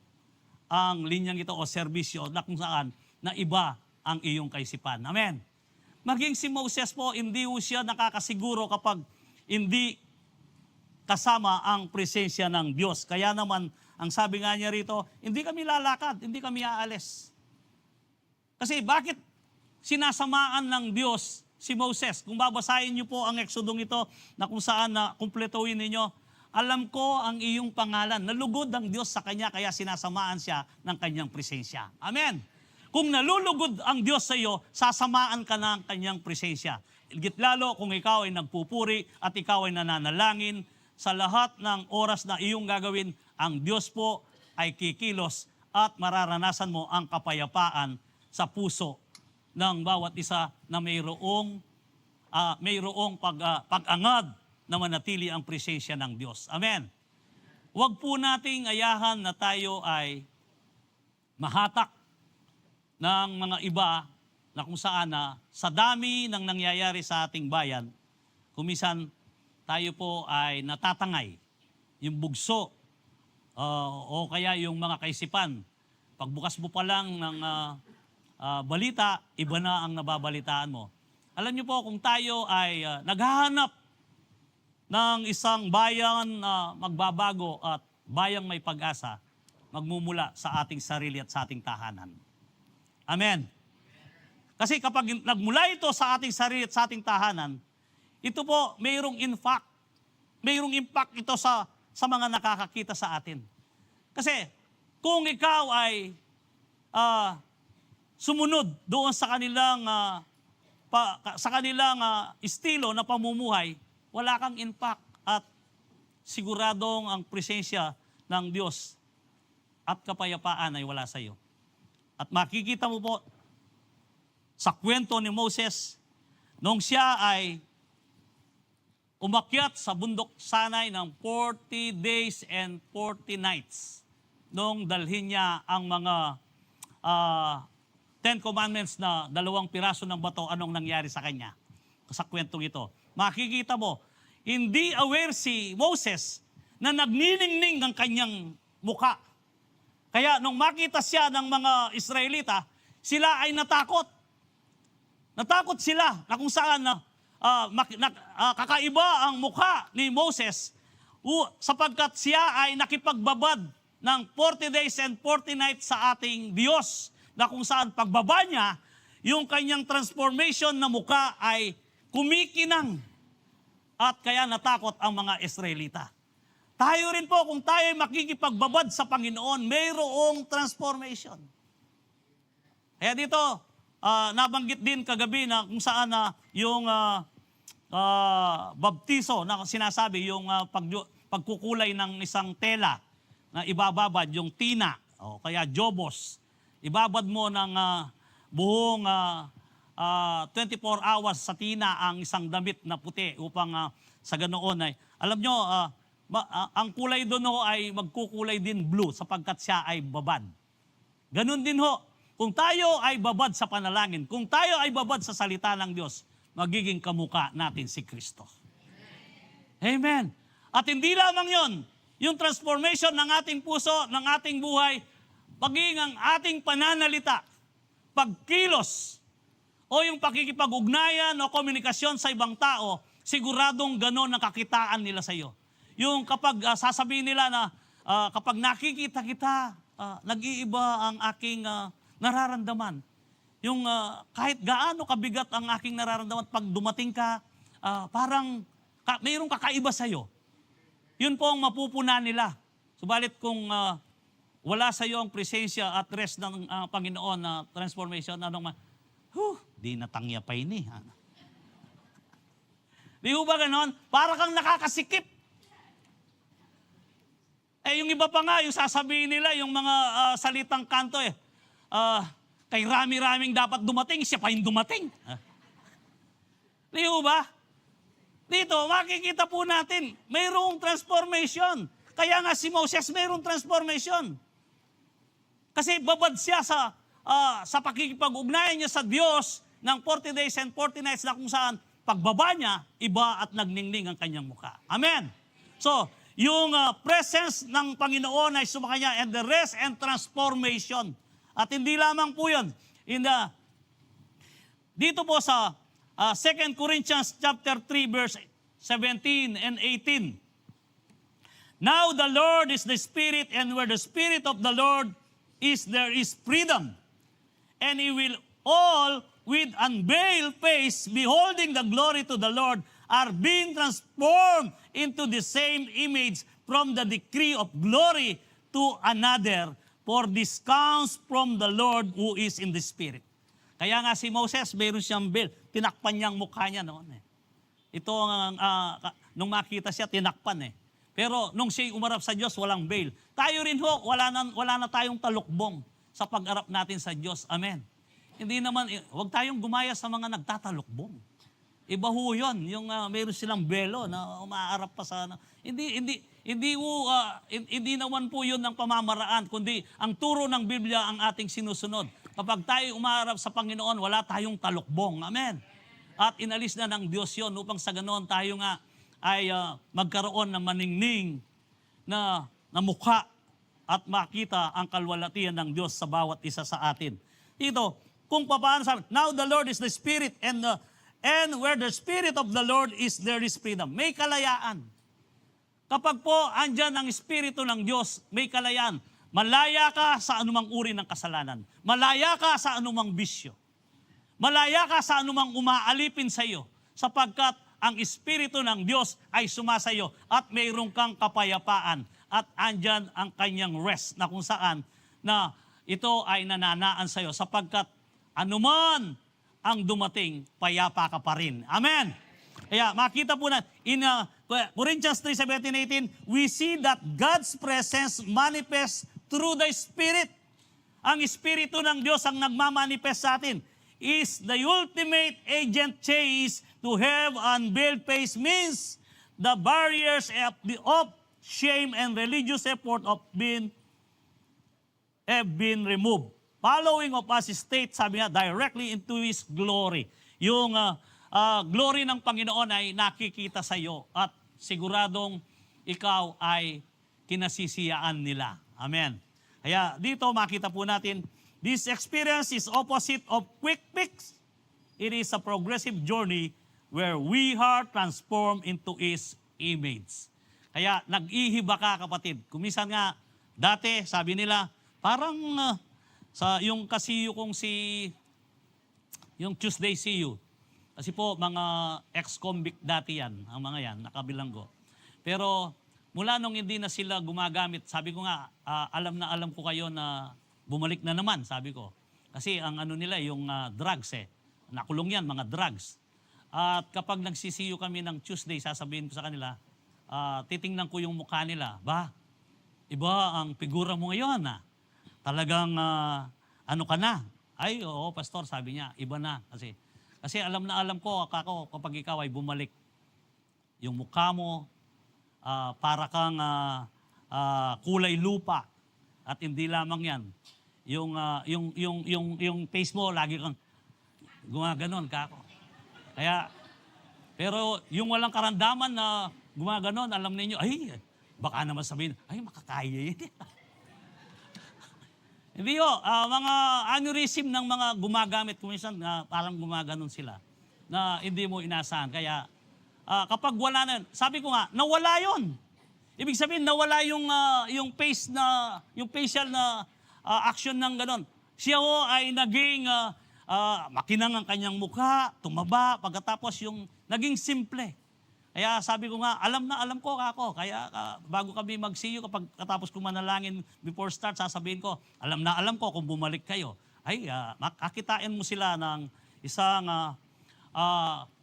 ang linyang ito o serbisyo na kung saan na iba ang iyong kaisipan. Amen. Maging si Moses po, hindi po siya nakakasiguro kapag hindi kasama ang presensya ng Diyos. Kaya naman, ang sabi nga niya rito, hindi kami lalakad, hindi kami aalis. Kasi bakit sinasamaan ng Diyos si Moses? Kung babasahin niyo po ang Exodong ito na kung saan na kumpletuhin ninyo, alam ko ang iyong pangalan. Nalugod ang Diyos sa kanya kaya sinasamaan siya ng kanyang presensya. Amen. Kung nalulugod ang Diyos sa iyo, sasamaan ka ng kanyang presensya. Higit lalo kung ikaw ay nagpupuri at ikaw ay nananalangin, sa lahat ng oras na iyong gagawin, ang Diyos po ay kikilos at mararanasan mo ang kapayapaan sa puso ng bawat isa na mayroong pag-angad na manatili ang presensya ng Diyos. Amen. Huwag po nating ayahan na tayo ay mahatak ng mga iba na kung saan na sa dami ng nangyayari sa ating bayan, kumisan tayo po ay natatangay. Yung bugso o kaya yung mga kaisipan. Pagbukas mo pa lang ng balita, iba na ang nababalitaan mo. Alam niyo po, kung tayo ay naghahanap ng isang bayan na magbabago at bayang may pag-asa, magmumula sa ating sarili at sa ating tahanan. Amen. Kasi kapag nagmula ito sa ating sarili at sa ating tahanan, ito po mayroong impact ito sa mga nakakakita sa atin. Kasi kung ikaw ay sumunod doon sa kanilang estilo na pamumuhay, wala kang impact at siguradong ang presensya ng Diyos at kapayapaan ay wala sa iyo. At makikita mo po sa kwento ni Moses, nung siya ay umakyat sa bundok Sinai ng 40 days and 40 nights, nung dalhin niya ang mga 10 commandments na 2 piraso ng bato, anong nangyari sa kanya? Sa kwentong ito. Makikita mo, hindi aware si Moses na nagniningning ang kanyang muka. Kaya nung makita siya ng mga Israelita, sila ay natakot. Natakot sila na kung saan kakaiba ang mukha ni Moses sapagkat siya ay nakipagbabad ng 40 days and 40 nights sa ating Diyos na kung saan pagbaba niya, yung kanyang transformation na mukha ay kumikinang at kaya natakot ang mga Israelita. Tayo rin po, kung tayo ay makikipagbabad sa Panginoon, mayroong transformation. Kaya dito, nabanggit din kagabi na kung saan yung baptiso na sinasabi, yung pagkukulay ng isang tela na ibababad, yung tina, o kaya jobos. Ibabad mo ng buong 24 hours sa tina ang isang damit na puti upang sa ganoon ay, alam nyo, ang kulay doon ho ay magkukulay din blue sapagkat siya ay babad. Ganon din ho, kung tayo ay babad sa panalangin, kung tayo ay babad sa salita ng Diyos, magiging kamukha natin si Kristo. Amen. At hindi lamang yon, yung transformation ng ating puso, ng ating buhay, pagiging ang ating pananalita, pagkilos, o yung pakikipag-ugnayan o komunikasyon sa ibang tao, siguradong ganon ang kakitaan nila sa iyo. Yung kapag sasabihin nila na kapag nakikita kita, nag-iiba ang aking nararamdaman. Yung kahit gaano kabigat ang aking nararamdaman, pag dumating ka, parang mayroong kakaiba sa'yo. Yun po ang mapupuna nila. Subalit kung wala sa iyo ang presensya at rest ng Panginoon na transformation, di natangya pa ini. Di ba ganon? Para kang nakakasikip. Yung iba pa nga, yung sasabihin nila, yung mga salitang kanto kay rami-raming dapat dumating, siya pa yung dumating. Di ba? Dito, makikita po natin, mayroong transformation. Kaya nga si Moses, mayroong transformation. Kasi babad siya sa pakikipag-ugnayan niya sa Diyos ng 40 days and 40 nights na kung saan pagbaba niya, iba at nagningning ang kanyang mukha. Amen. So, yung presence ng Panginoon ay sumakanya and the rest and transformation. At hindi lamang po yun. Dito po sa 2 Corinthians chapter 3 verse 17 and 18. Now the Lord is the Spirit, and where the Spirit of the Lord is, there is freedom. And he will all with unveiled face, beholding the glory to the Lord, are being transformed into the same image from the decree of glory to another, for this comes from the Lord who is in the Spirit. Kaya nga si Moses, mayroon siyang veil. Tinakpan niyang mukha niya noon. Ito, nung makita siya, tinakpan Pero nung siya'y umarap sa Diyos, walang veil. Tayo rin ho, wala na tayong talukbong sa pag-arap natin sa Diyos. Amen. Hindi naman, huwag tayong gumaya sa mga nagtatalukbong. Iba ho yun, yung mayroon silang belo na umaarap pa sa... Hindi naman po yun ang pamamaraan, kundi ang turo ng Biblia ang ating sinusunod. Kapag tayo umaarap sa Panginoon, wala tayong talukbong. Amen. At inalis na ng Diyos yun upang sa ganoon tayo nga ay magkaroon ng maningning na mukha at makita ang kalwalatian ng Diyos sa bawat isa sa atin. Ito, kung paano sabi, now the Lord is the Spirit, and where the Spirit of the Lord is, there is freedom. May kalayaan. Kapag po andyan ang Espiritu ng Diyos, may kalayaan. Malaya ka sa anumang uri ng kasalanan. Malaya ka sa anumang bisyo. Malaya ka sa anumang umaalipin sa iyo, sapagkat ang Espiritu ng Diyos ay sumasayo at mayroon kang kapayapaan at andyan ang kanyang rest na kung saan na ito ay nananaan sa iyo sapagkat anuman ang dumating, payapa ka pa rin. Amen. Kaya makita po na in Corinthians 3:17-18, we see that God's presence manifests through the Spirit. Ang Espiritu ng Diyos ang nagmamanifest sa atin. Is the ultimate agent change to have unveiled face, means the barriers of shame and religious effort have been removed. Following of us state, sabi nga, directly into His glory. Yung glory ng Panginoon ay nakikita sa iyo at siguradong ikaw ay kinasisiyaan nila. Amen. Kaya dito makita po natin, this experience is opposite of quick fix. It is a progressive journey where we are transformed into His image. Kaya nag-ihiba ka, kapatid. Kumisan nga, dati, sabi nila, parang sa yung kasiyo kong yung Tuesday CU. Kasi po, mga ex-convict dati yan, ang mga yan, nakabilanggo. Pero mula nung hindi na sila gumagamit, sabi ko nga, alam ko kayo na bumalik na naman, sabi ko. Kasi ang ano nila, yung drugs nakulong yan, mga drugs. At kapag nagsisiyo kami ng Tuesday, sasabihin ko sa kanila, titingnan ko yung mukha nila. Iba ang figura mo ngayon Talagang ano ka na? Ay, oo, pastor, sabi niya, iba na. Kasi alam ko, kapag ikaw ay bumalik, yung mukha mo, para kang kulay lupa. At hindi lamang yan. Yung face mo, lagi kang gumaganon kako. Kaya, pero yung walang karamdaman na gumaganon, alam niyo, ay, baka naman sabihin, ay, makakaya yun. Hindi mga aneurysm ng mga gumagamit, kuminsan parang gumaganon sila, na hindi mo inasahan. Kaya, kapag wala na, sabi ko nga, nawala yun. Ibig sabihin, nawala yung yung facial na action ng ganon. Siya ho ay naging makinang ang kanyang mukha, tumaba, pagkatapos yung naging simple. Kaya sabi ko nga, alam ko ako. Kaya bago kami mag-see you, kapag katapos ko manalangin before start, sasabihin ko, alam ko kung bumalik kayo. Ay, makakitain mo sila ng isang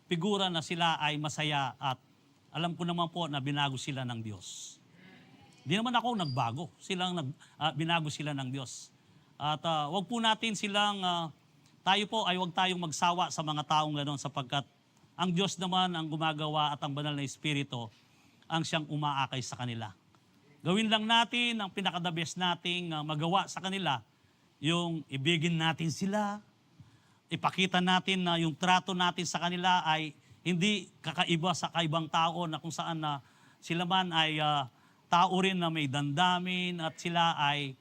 figura na sila ay masaya at alam ko naman po na binago sila ng Diyos. Hindi naman ako nagbago. Binago sila ng Diyos. At wag po natin tayo po ay wag tayong magsawa sa mga taong gano'n sapagkat ang Diyos naman ang gumagawa at ang banal na Espiritu ang siyang umaakay sa kanila. Gawin lang natin ang pinaka-the best nating magawa sa kanila, yung ibigin natin sila, ipakita natin na yung trato natin sa kanila ay hindi kakaiba sa kaibang tao na kung saan na sila man ay tao rin na may damdamin at sila ay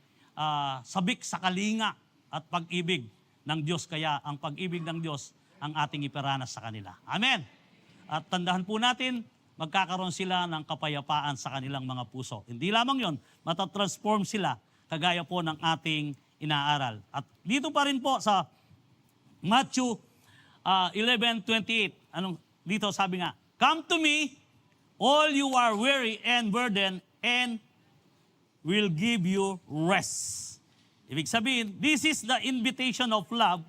sabik sa kalinga at pag-ibig ng Diyos. Kaya ang pag-ibig ng Diyos ang ating iparanas sa kanila. Amen. At tandaan po natin, magkakaroon sila ng kapayapaan sa kanilang mga puso. Hindi lamang yon, matatransform sila kagaya po ng ating inaaral. At dito pa rin po sa Matthew 11:28, dito sabi nga, "Come to me, all you are weary and burdened, and will give you rest." Ibig sabihin, this is the invitation of love,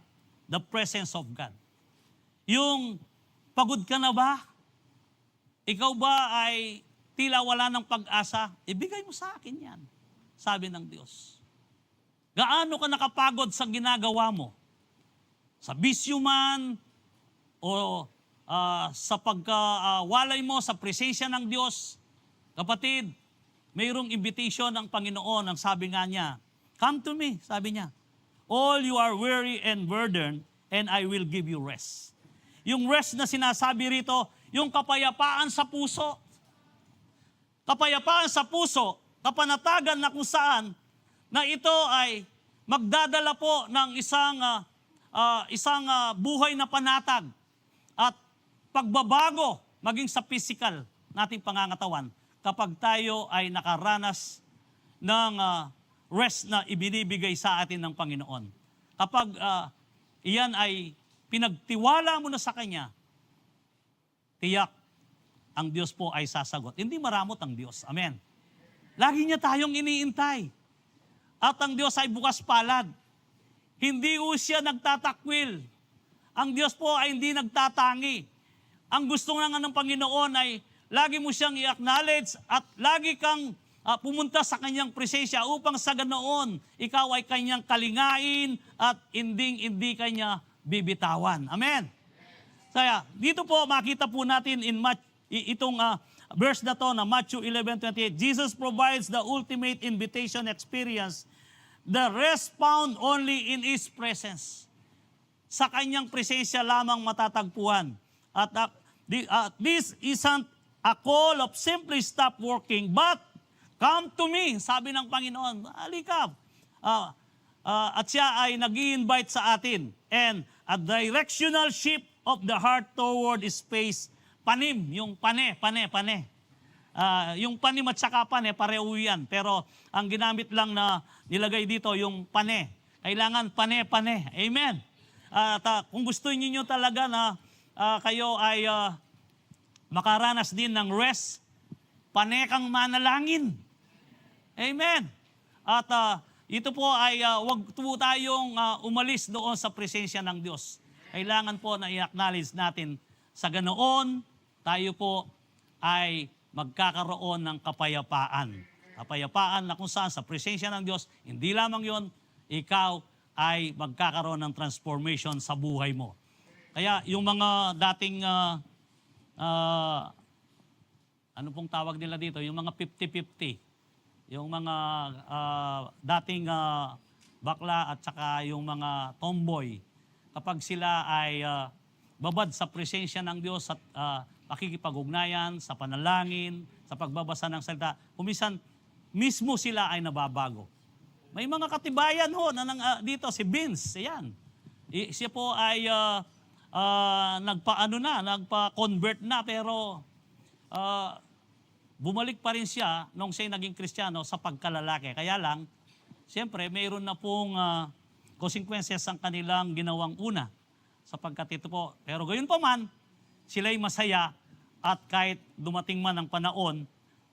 the presence of God. Yung pagod ka na ba? Ikaw ba ay tila wala ng pag-asa? Ibigay mo sa akin yan, sabi ng Diyos. Gaano ka nakapagod sa ginagawa mo? Sa bisyo man, o sa pagkawalay mo sa presensya ng Diyos, kapatid, mayroong invitation ng Panginoon. Ang sabi nga niya, "Come to me," sabi niya. "All you are weary and burdened, and I will give you rest." Yung rest na sinasabi rito, yung kapayapaan sa puso. Kapayapaan sa puso, kapanatagan na kung saan na ito ay magdadala po ng isang buhay na panatag at pagbabago maging sa physical nating pangangatawan kapag tayo ay nakaranas ng rest na ibinibigay sa atin ng Panginoon. Kapag iyan ay pinagtiwala mo na sa Kanya, tiyak ang Diyos po ay sasagot. Hindi maramot ang Diyos. Amen. Lagi niya tayong iniintay. At ang Diyos ay bukas palad. Hindi po siya nagtatakwil. Ang Diyos po ay hindi nagtatangi. Ang gusto nga ng Panginoon ay lagi mo siyang i-acknowledge at lagi kang pumunta sa kanyang presensya upang sa ganoon ikaw ay kanyang kalingain at hindi kanya bibitawan. Amen. Kaya dito po makita po natin itong verse na to na Matthew 11:28. Jesus provides the ultimate invitation experience, the rest found only in His presence. Sa kanyang presensya lamang matatagpuan. At this isn't a call of simply stop working, but come to me, sabi ng Panginoon. Halika. At siya ay nag-i-invite sa atin. And a directional shift of the heart toward space. Panim, yung pane. Yung panim at saka pane, pareho yan. Pero ang ginamit lang na nilagay dito, yung pane. Kailangan pane. Amen. At kung gusto niyo talaga na kayo ay makaranas din ng rest, pane kang manalangin. Amen. At ito po ay wag po tayong umalis doon sa presensya ng Diyos. Kailangan po na i-acknowledge natin sa ganoon, tayo po ay magkakaroon ng kapayapaan. Kapayapaan na kung saan sa presensya ng Diyos, hindi lamang yon, ikaw ay magkakaroon ng transformation sa buhay mo. Kaya yung mga dating, ano pong tawag nila dito, yung mga 50-50, yung mga dating bakla at saka yung mga tomboy, kapag sila ay babad sa presensya ng Diyos at pakikipag-ugnayan, sa panalangin, sa pagbabasa ng salita, kumisan mismo sila ay nababago. May mga katibayan ho na dito, si Vince, yan. Siya po ay nagpa-convert na, pero bumalik pa rin siya nung siya naging Kristiyano sa pagkalalaki. Kaya lang, siyempre, mayroon na pong consequences ang kanilang ginawang una sapagkat ito po. Pero gayon pa man, sila'y masaya at kahit dumating man ang panahon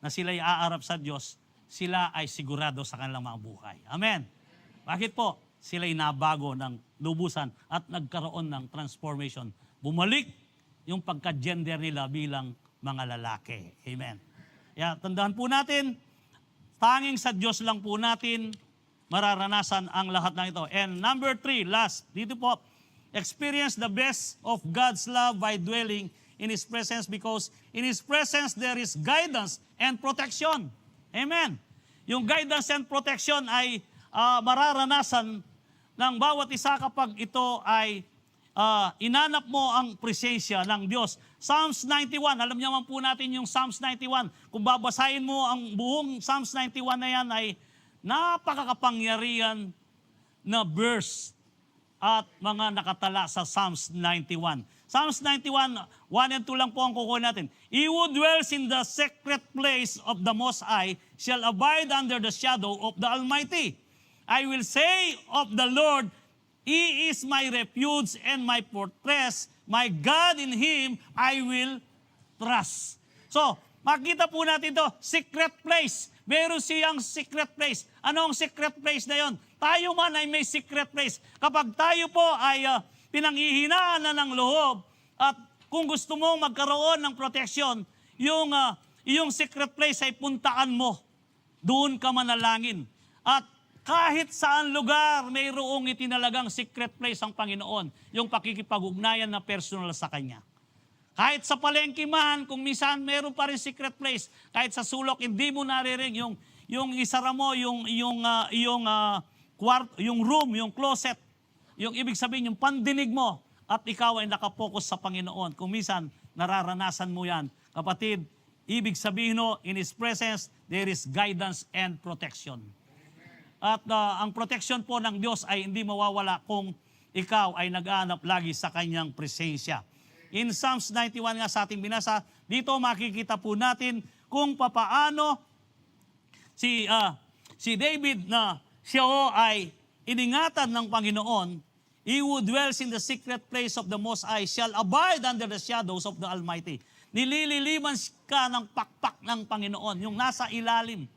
na sila'y aarap sa Diyos, sila ay sigurado sa kanilang mga buhay. Amen. Bakit po? Sila'y nabago ng lubusan at nagkaroon ng transformation. Bumalik yung pagka-gender nila bilang mga lalaki. Amen. Kaya tandaan po natin, tanging sa Diyos lang po natin mararanasan ang lahat ng ito. And number 3, last, dito po, experience the best of God's love by dwelling in His presence because in His presence there is guidance and protection. Amen. Yung guidance and protection ay mararanasan ng bawat isa kapag ito ay inanap mo ang presensya ng Diyos. Psalms 91, alam niyo man po natin yung Psalms 91. Kung babasahin mo ang buong Psalms 91 na yan ay napakakapangyarihan na verse at mga nakatala sa Psalms 91. Psalms 91, 1 and 2 lang po ang kukuha natin. He who dwells in the secret place of the Most High shall abide under the shadow of the Almighty. I will say of the Lord, He is my refuge and my fortress. My God, in Him I will trust. So, makita po natin ito, secret place. Meron siyang secret place. Ano ang secret place na yon? Tayo man ay may secret place. Kapag tayo po ay pinanghihinaan na ng loob at kung gusto mong magkaroon ng protection, yung secret place ay puntaan mo. Doon ka manalangin. At kahit saan lugar, mayroong itinalagang secret place ang Panginoon, yung pakikipag-ugnayan na personal sa Kanya. Kahit sa palengke man, kung minsan meron pa rin secret place, kahit sa sulok, hindi mo naririnig yung isara mo, yung room, yung closet, yung ibig sabihin, yung pandinig mo, at ikaw ay nakapokus sa Panginoon. Kung minsan, nararanasan mo yan. Kapatid, ibig sabihin no, in His presence, there is guidance and protection. At ang protection po ng Diyos ay hindi mawawala kung ikaw ay nag-aanap lagi sa Kanyang presensya. In Psalms 91 nga sa ating binasa, dito makikita po natin kung papaano si David na siya ay iningatan ng Panginoon. He who dwells in the secret place of the Most High shall abide under the shadows of the Almighty. Nilililiman ka ng pakpak ng Panginoon, yung nasa ilalim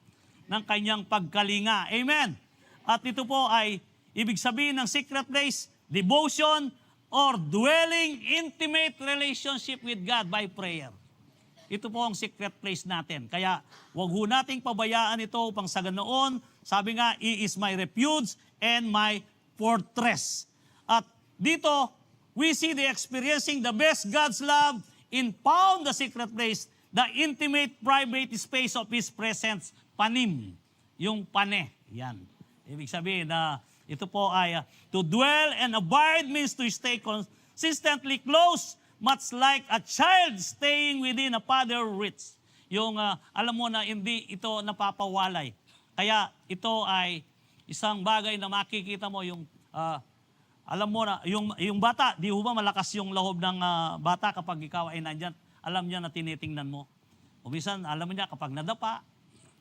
ng Kanyang pagkalinga. Amen. At ito po ay ibig sabihin ng secret place, devotion or dwelling intimate relationship with God by prayer. Ito po ang secret place natin. Kaya wag ho nating pabayaan ito upang sa ganoon, sabi nga, He is my refuge and my fortress. At dito, we see the experiencing the best God's love in found the secret place, the intimate private space of His presence, panim, yung pane. Yan. Ibig sabihin na ito po ay to dwell and abide means to stay consistently close, much like a child staying within a father's reach. Yung alam mo na hindi ito napapawalay. Kaya ito ay isang bagay na makikita mo yung alam mo na yung bata, di ba malakas yung loob ng bata kapag ikaw ay nandyan, alam niya na tinitingnan mo. O minsan alam niya kapag nadapa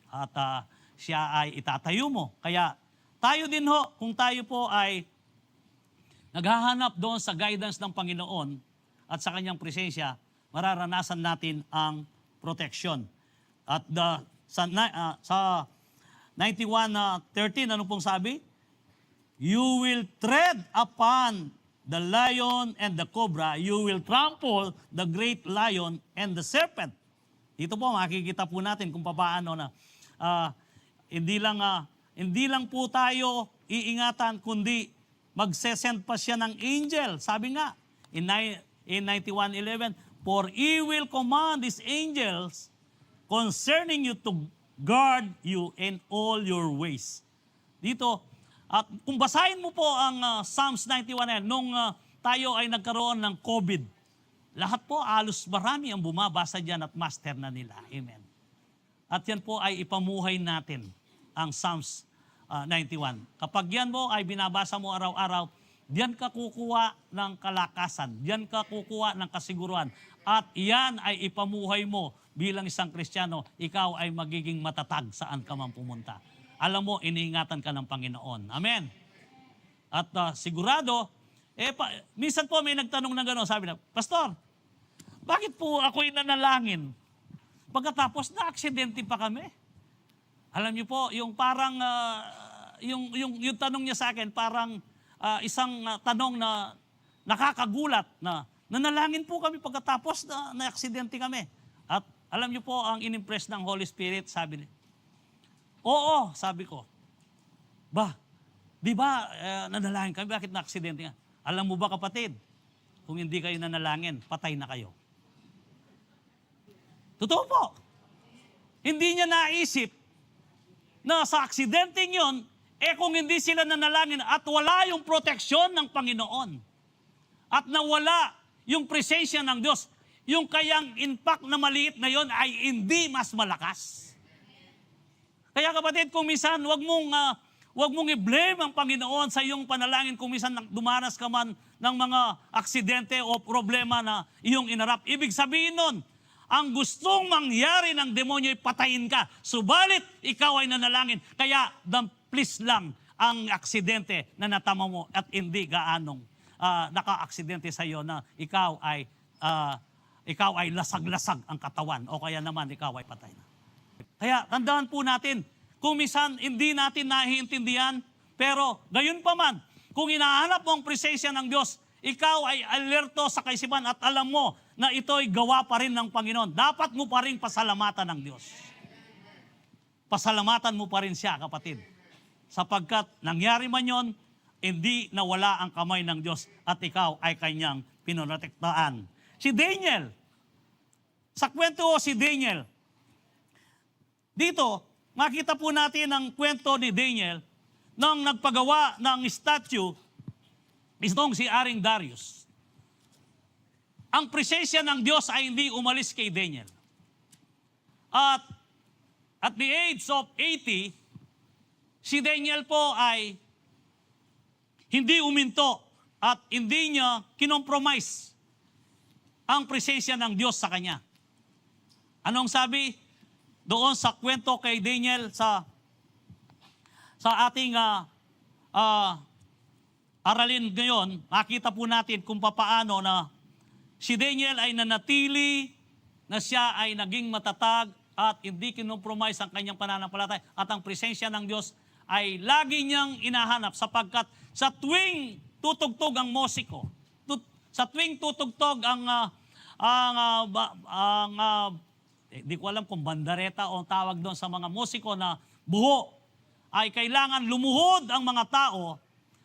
at siya ay itatayo mo. Kaya tayo din ho, kung tayo po ay naghahanap doon sa guidance ng Panginoon at sa Kanyang presensya, mararanasan natin ang protection. At sa 91:13, ano pong sabi? You will tread upon the lion and the cobra. You will trample the great lion and the serpent. Ito po, makikita po natin kung paano na hindi lang po tayo iingatan, kundi magsesend pa siya ng angel. Sabi nga, in 91:11, for He will command His angels concerning you to guard you in all your ways. Dito, at kung basahin mo po ang Psalms 91, nung tayo ay nagkaroon ng COVID, lahat po, halos marami ang bumabasa dyan at master na nila. Amen. At yan po ay ipamuhay natin ang Psalms 91. Kapag yan mo ay binabasa mo araw-araw, diyan ka kukuha ng kalakasan, diyan ka kukuha ng kasiguruhan, at yan ay ipamuhay mo bilang isang Kristiyano, ikaw ay magiging matatag saan ka man pumunta. Alam mo, iniingatan ka ng Panginoon. Amen. At sigurado, minsan po may nagtanong ng gano'n, sabi na, Pastor, bakit po ako'y nanalangin? Pagkatapos na aksidente pa kami. Alam niyo po, yung parang, yung tanong niya sa akin, parang isang tanong na nakakagulat na nanalangin po kami pagkatapos na aksidente kami. At alam niyo po, ang inimpress ng Holy Spirit, sabi niya, oo, sabi ko. Di ba nanalangin kami, bakit na aksidente nga? Alam mo ba kapatid, kung hindi kayo nanalangin, patay na kayo. Totoo po. Hindi niya naisip na sa aksidente yun, kung hindi sila nanalangin at wala yung proteksyon ng Panginoon at nawala yung presensya ng Diyos, yung kayang impact na maliit na yon ay hindi mas malakas. Kaya kapatid, kung minsan, wag mong i-blame ang Panginoon sa iyong panalangin kung minsan dumanas ka man ng mga aksidente o problema na iyong inarap. Ibig sabihin nun, ang gustong mangyari ng demonyo ay patayin ka. Subalit, ikaw ay nanalangin. Kaya, please lang ang aksidente na natama mo at hindi gaanong naka-aksidente sa iyo na ikaw ay lasag-lasag ang katawan o kaya naman ikaw ay patay na. Kaya, tandaan po natin, kung minsan hindi natin nahiintindihan, pero gayon pa man, kung hinahanap mo ang presensya ng Diyos, ikaw ay alerto sa kaisipan at alam mo na ito'y gawa pa rin ng Panginoon. Dapat mo pa rin pasalamatan ng Diyos. Pasalamatan mo pa rin siya, kapatid. Sapagkat nangyari man yon, hindi nawala ang kamay ng Diyos at ikaw ay kanyang pinoprotektahan. Si Daniel, sa kwento si Daniel, dito, makita po natin ang kwento ni Daniel nang nagpagawa ng statue itong si Haring Darius. Ang presensya ng Diyos ay hindi umalis kay Daniel. At at the age of 80, si Daniel po ay hindi uminto at hindi niya kinompromise ang presensya ng Diyos sa kanya. Anong sabi? Doon sa kwento kay Daniel sa ating aralin ngayon, makita po natin kung papaano na si Daniel ay nanatili, na siya ay naging matatag at hindi kinompromise ang kanyang pananampalataya at ang presensya ng Diyos ay lagi niyang inahanap sapagkat sa tuwing tutugtog ang musiko, sa tuwing tutugtog di ko alam kung bandareta o tawag doon sa mga musiko na buho, ay kailangan lumuhod ang mga tao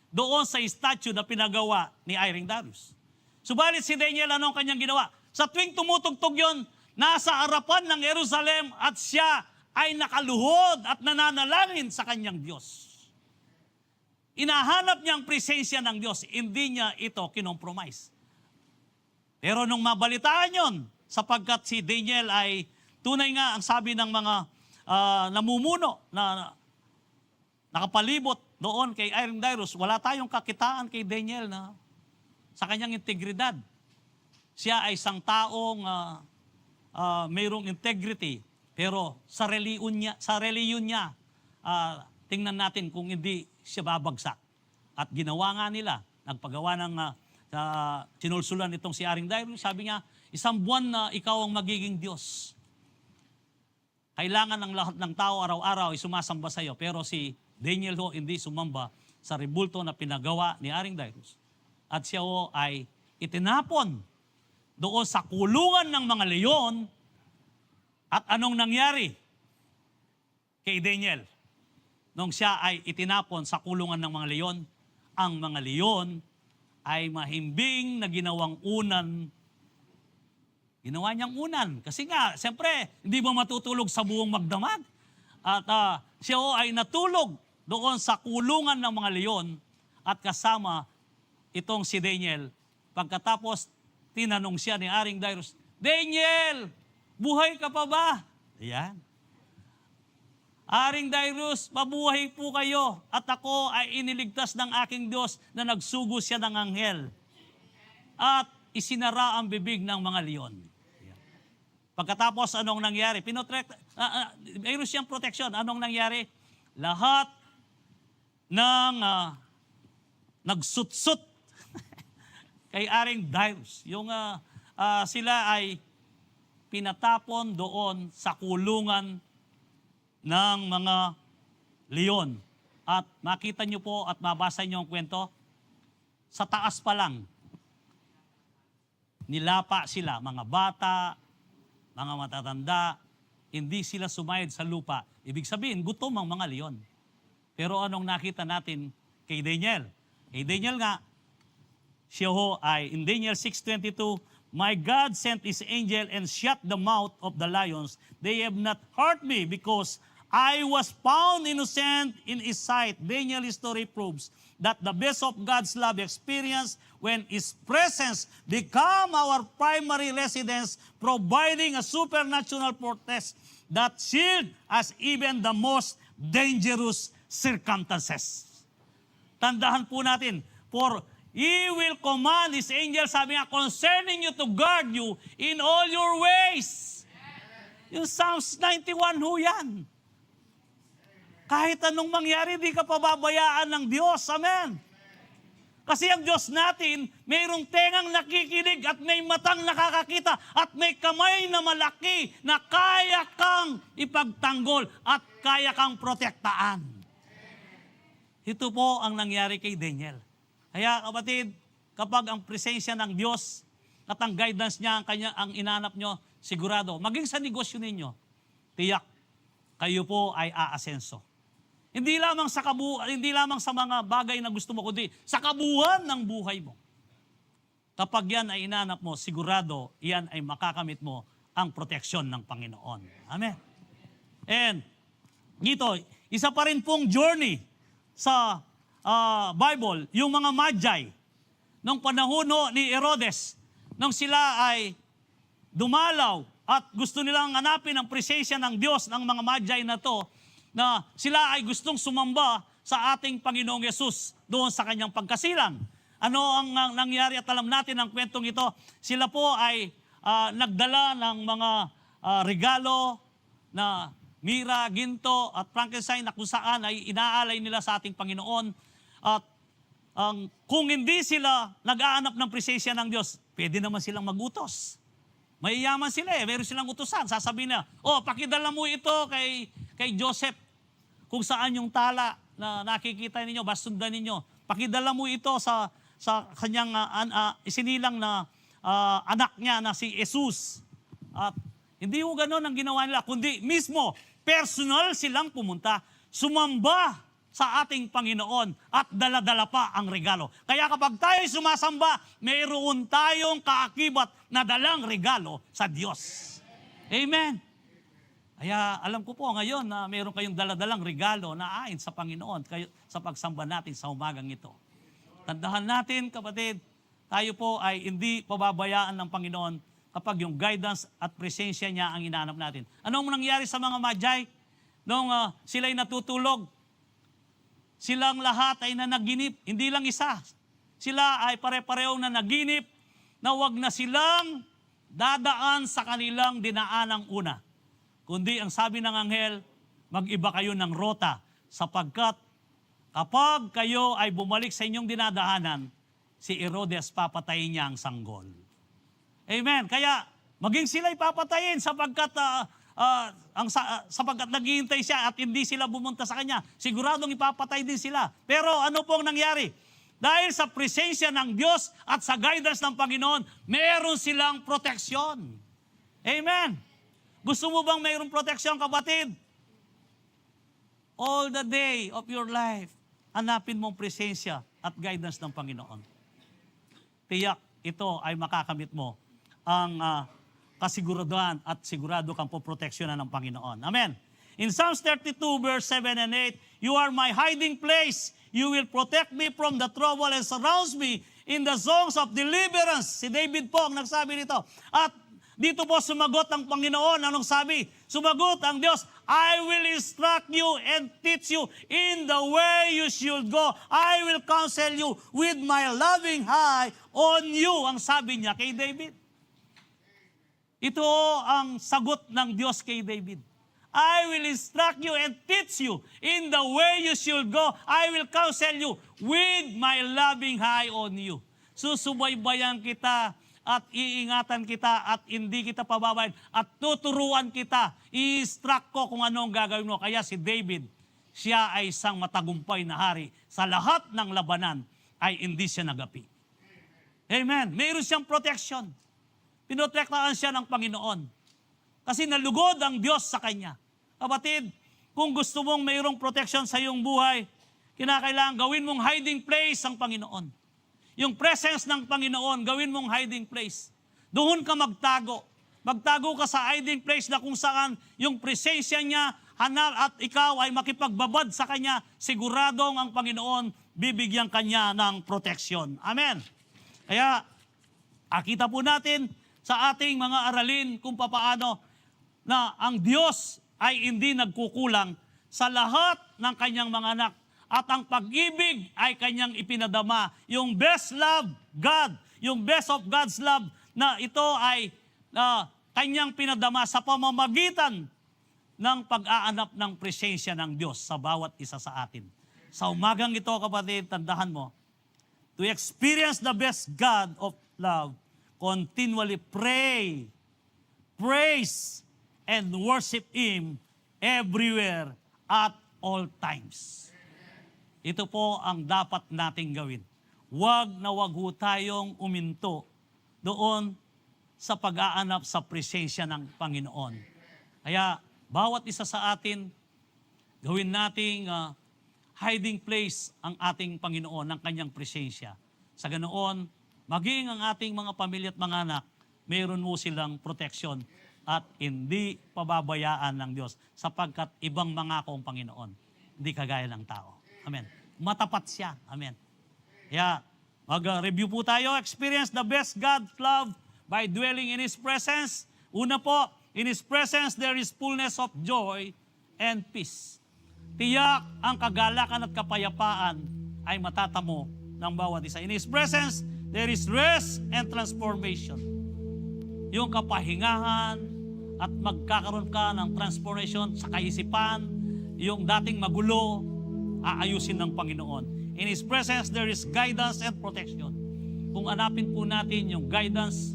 doon sa statue na pinagawa ni Haring Darius. Subalit si Daniel, anong kanyang ginawa? Sa tuwing tumutugtog yon, nasa harapan ng Jerusalem at siya ay nakaluhod at nananalangin sa kanyang Diyos. Inahanap niya ang presensya ng Diyos, hindi niya ito kinompromise. Pero nung mabalitaan yon, sapagkat si Daniel ay tunay nga ang sabi ng mga namumuno na nakapalibot doon kay Haring Darius, wala tayong kakitaan kay Daniel na sa kanyang integridad. Siya ay isang taong mayroong integrity, pero sa reliyon niya, tingnan natin kung hindi siya babagsak. At ginawa nga nila, nagpagawa ng sinulsulan itong si Haring Darius, sabi niya, 1 buwan na ikaw ang magiging Diyos. Kailangan ng lahat ng tao araw-araw ay sumasamba sa iyo, pero si Daniel ho hindi sumamba sa rebulto na pinagawa ni Haring Darius. At siya ho ay itinapon doon sa kulungan ng mga leyon. At anong nangyari kay Daniel? Nung siya ay itinapon sa kulungan ng mga leyon, ang mga leyon ay mahimbing na ginawang unan. Ginawa niyang unan. Kasi nga, siyempre, hindi ba matutulog sa buong magdamag? At siya ho ay natulog doon sa kulungan ng mga leyon at kasama itong si Daniel. Pagkatapos, tinanong siya ni Haring Darius, Daniel, buhay ka pa ba? Ayan. Haring Darius, mabuhay po kayo at ako ay iniligtas ng aking Diyos na nagsugo siya ng anghel at isinara ang bibig ng mga leyon. Ayan. Pagkatapos, anong nangyari? Mayroon siyang protection. Anong nangyari? Lahat ng nagsutsut kay Aring Darius. Sila ay pinatapon doon sa kulungan ng mga leon. At makita nyo po at mabasa nyo ang kwento, sa taas pa lang, nilapa sila, mga bata, mga matatanda, hindi sila sumayad sa lupa. Ibig sabihin, gutom ang mga leon. Pero anong nakita natin kay Daniel? Kay Daniel nga, siya ho ay, in Daniel 6:22, my God sent His angel and shut the mouth of the lions. They have not hurt me because I was found innocent in His sight. Daniel history proves that the best of God's love experience when His presence become our primary residence, providing a supernatural protest that shield us even the most dangerous circumstances. Tandaan po natin, for He will command His angels, sabi nga, concerning you to guard you in all your ways. Yung Psalms 91 ho yan. Kahit anong mangyari, di ka pababayaan ng Diyos. Amen. Kasi ang Diyos natin, mayroong tengang nakikinig at may matang nakakakita at may kamay na malaki na kaya kang ipagtanggol at kaya kang protektaan. Ito po ang nangyari kay Daniel. Kaya kapatid, kapag ang presensya ng Diyos at ang guidance niya ang inanap nyo, sigurado, maging sa negosyo ninyo, tiyak, kayo po ay aasenso. Hindi lamang sa mga bagay na gusto mo, kundi sa kabuuan ng buhay mo. Kapag yan ay inanap mo, sigurado, yan ay makakamit mo ang proteksyon ng Panginoon. Amen. And dito, isa pa rin pong journey sa Bible, yung mga Magi, nung panahon ni Herodes, nung sila ay dumalaw at gusto nilang hanapin ang presensya ng Diyos ng mga Magi na to, na sila ay gustong sumamba sa ating Panginoong Yesus doon sa kanyang pagkasilang. Ano ang nangyari at alam natin ang kwentong ito? Sila po ay nagdala ng mga regalo na mira, ginto at frankincense na kung saan ay inaalay nila sa ating Panginoon. At kung hindi sila nag-aanap ng presensya ng Diyos, pwede naman silang magutos. Mayayaman sila meron silang utusan. Sasabihin na, pakidala mo ito kay Joseph, kung saan yung tala na nakikita ninyo, basundan ninyo. Pakidala mo ito sa kanyang isinilang na anak niya na si Jesus. At hindi mo gano'n ang ginawa nila, kundi mismo, personal silang pumunta, sumamba sa ating Panginoon at dala-dala pa ang regalo. Kaya kapag tayo sumasamba, mayroon tayong kaakibat na dalang regalo sa Diyos. Amen. Kaya alam ko po ngayon na mayroon kayong daladalang regalo na ayon sa Panginoon sa pagsamba natin sa umagang ito. Tandahan natin, kapatid, tayo po ay hindi pababayaan ng Panginoon kapag yung guidance at presensya niya ang inaanap natin. Anong nangyari sa mga Magi? Nung sila'y natutulog, silang lahat ay nanaginip, hindi lang isa. Sila ay pare-parehong nanaginip na wag na silang dadaan sa kanilang dinaanang una. Kundi ang sabi ng anghel, mag-iba kayo ng rota sapagkat kapag kayo ay bumalik sa inyong dinadaanan, si Herodes papatayin niya ang sanggol. Amen. Kaya maging sila'y papatayin sapagkat sapagkat naghihintay siya at hindi sila bumunta sa kanya. Siguradong ipapatay din sila. Pero ano pong nangyari? Dahil sa presensya ng Diyos at sa guidance ng Panginoon, meron silang proteksyon. Amen. Gusto mo bang mayroong proteksyon, kapatid? All the day of your life, hanapin mong presensya at guidance ng Panginoon. Tiyak, ito ay makakamit mo ang kasiguraduhan at sigurado kang poproteksyonan ng Panginoon. Amen. In Psalms 32 verse 7 and 8, you are my hiding place. You will protect me from the trouble and surrounds me in the songs of deliverance. Si David po ang nagsabi nito. At dito po sumagot ang Panginoon. Anong sabi? Sumagot ang Diyos, I will instruct you and teach you in the way you should go. I will counsel you with my loving eye on you. Ang sabi niya kay David. Ito ang sagot ng Diyos kay David. I will instruct you and teach you in the way you should go. I will counsel you with my loving eye on you. Susubaybayan kita at iingatan kita at hindi kita pababayan at tuturuan kita. I-instruct ko kung ano ang gagawin mo. Kaya si David, siya ay isang matagumpay na hari. Sa lahat ng labanan ay hindi siya nagapi. Amen. Mayroon siyang protection. Pinotektahan siya ng Panginoon. Kasi nalugod ang Diyos sa kanya. Kapatid, kung gusto mong mayroong protection sa iyong buhay, kinakailangan gawin mong hiding place ang Panginoon. Yung presence ng Panginoon, gawin mong hiding place. Doon ka magtago. Magtago ka sa hiding place na kung saan yung presensya niya, hanal at ikaw ay makipagbabad sa kanya, siguradong ang Panginoon bibigyan kanya ng protection. Amen. Kaya, akita po natin sa ating mga aralin kung papaano na ang Diyos ay hindi nagkukulang sa lahat ng kanyang mga anak. At ang pag-ibig ay kanyang ipinadama. Yung best love, God, yung best of God's love na ito ay kanyang pinadama sa pamamagitan ng pag-aanap ng presensya ng Diyos sa bawat isa sa atin. Sa umagang ito, kapatid, tandahan mo, to experience the best God of love, continually pray, praise, and worship Him everywhere at all times. Ito po ang dapat nating gawin. Huwag na huwag ho tayong uminto doon sa pag-aanap sa presensya ng Panginoon. Kaya bawat isa sa atin, gawin nating hiding place ang ating Panginoon ng kanyang presensya. Sa ganoon, maging ang ating mga pamilya at mga anak, mayroon mo silang proteksyon at hindi pababayaan ng Diyos sapagkat ibang mangako ang Panginoon. Hindi kagaya ng tao. Amen. Matapat siya. Amen. Kaya, mag-review po tayo. Experience the best God's love by dwelling in His presence. Una po, in His presence there is fullness of joy and peace. Tiyak ang kagalakan at kapayapaan ay matatamo ng bawat isa. In His presence, there is rest and transformation. Yung kapahingahan at magkakaroon ka ng transformation sa kaisipan, yung dating magulo, aayusin ng Panginoon. In His presence, there is guidance and protection. Kung hanapin po natin yung guidance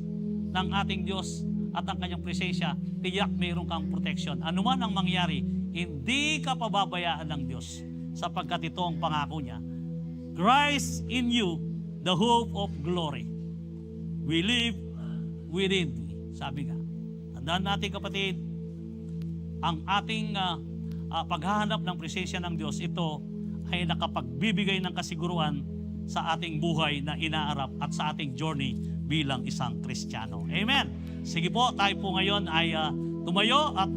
ng ating Diyos at ang kanyang presensya, tiyak mayroon kang protection. Ano man ang mangyari, hindi ka pababayaan ng Diyos sapagkat ito ang pangako niya. Christ in you, the hope of glory. We live within thee. Sabi nga. Tandaan natin, kapatid, ang ating paghahanap ng presensya ng Diyos, ito ay nakapagbibigay ng kasiguruhan sa ating buhay na inaarap at sa ating journey bilang isang Kristiyano. Amen. Sige po, tayo po ngayon ay tumayo at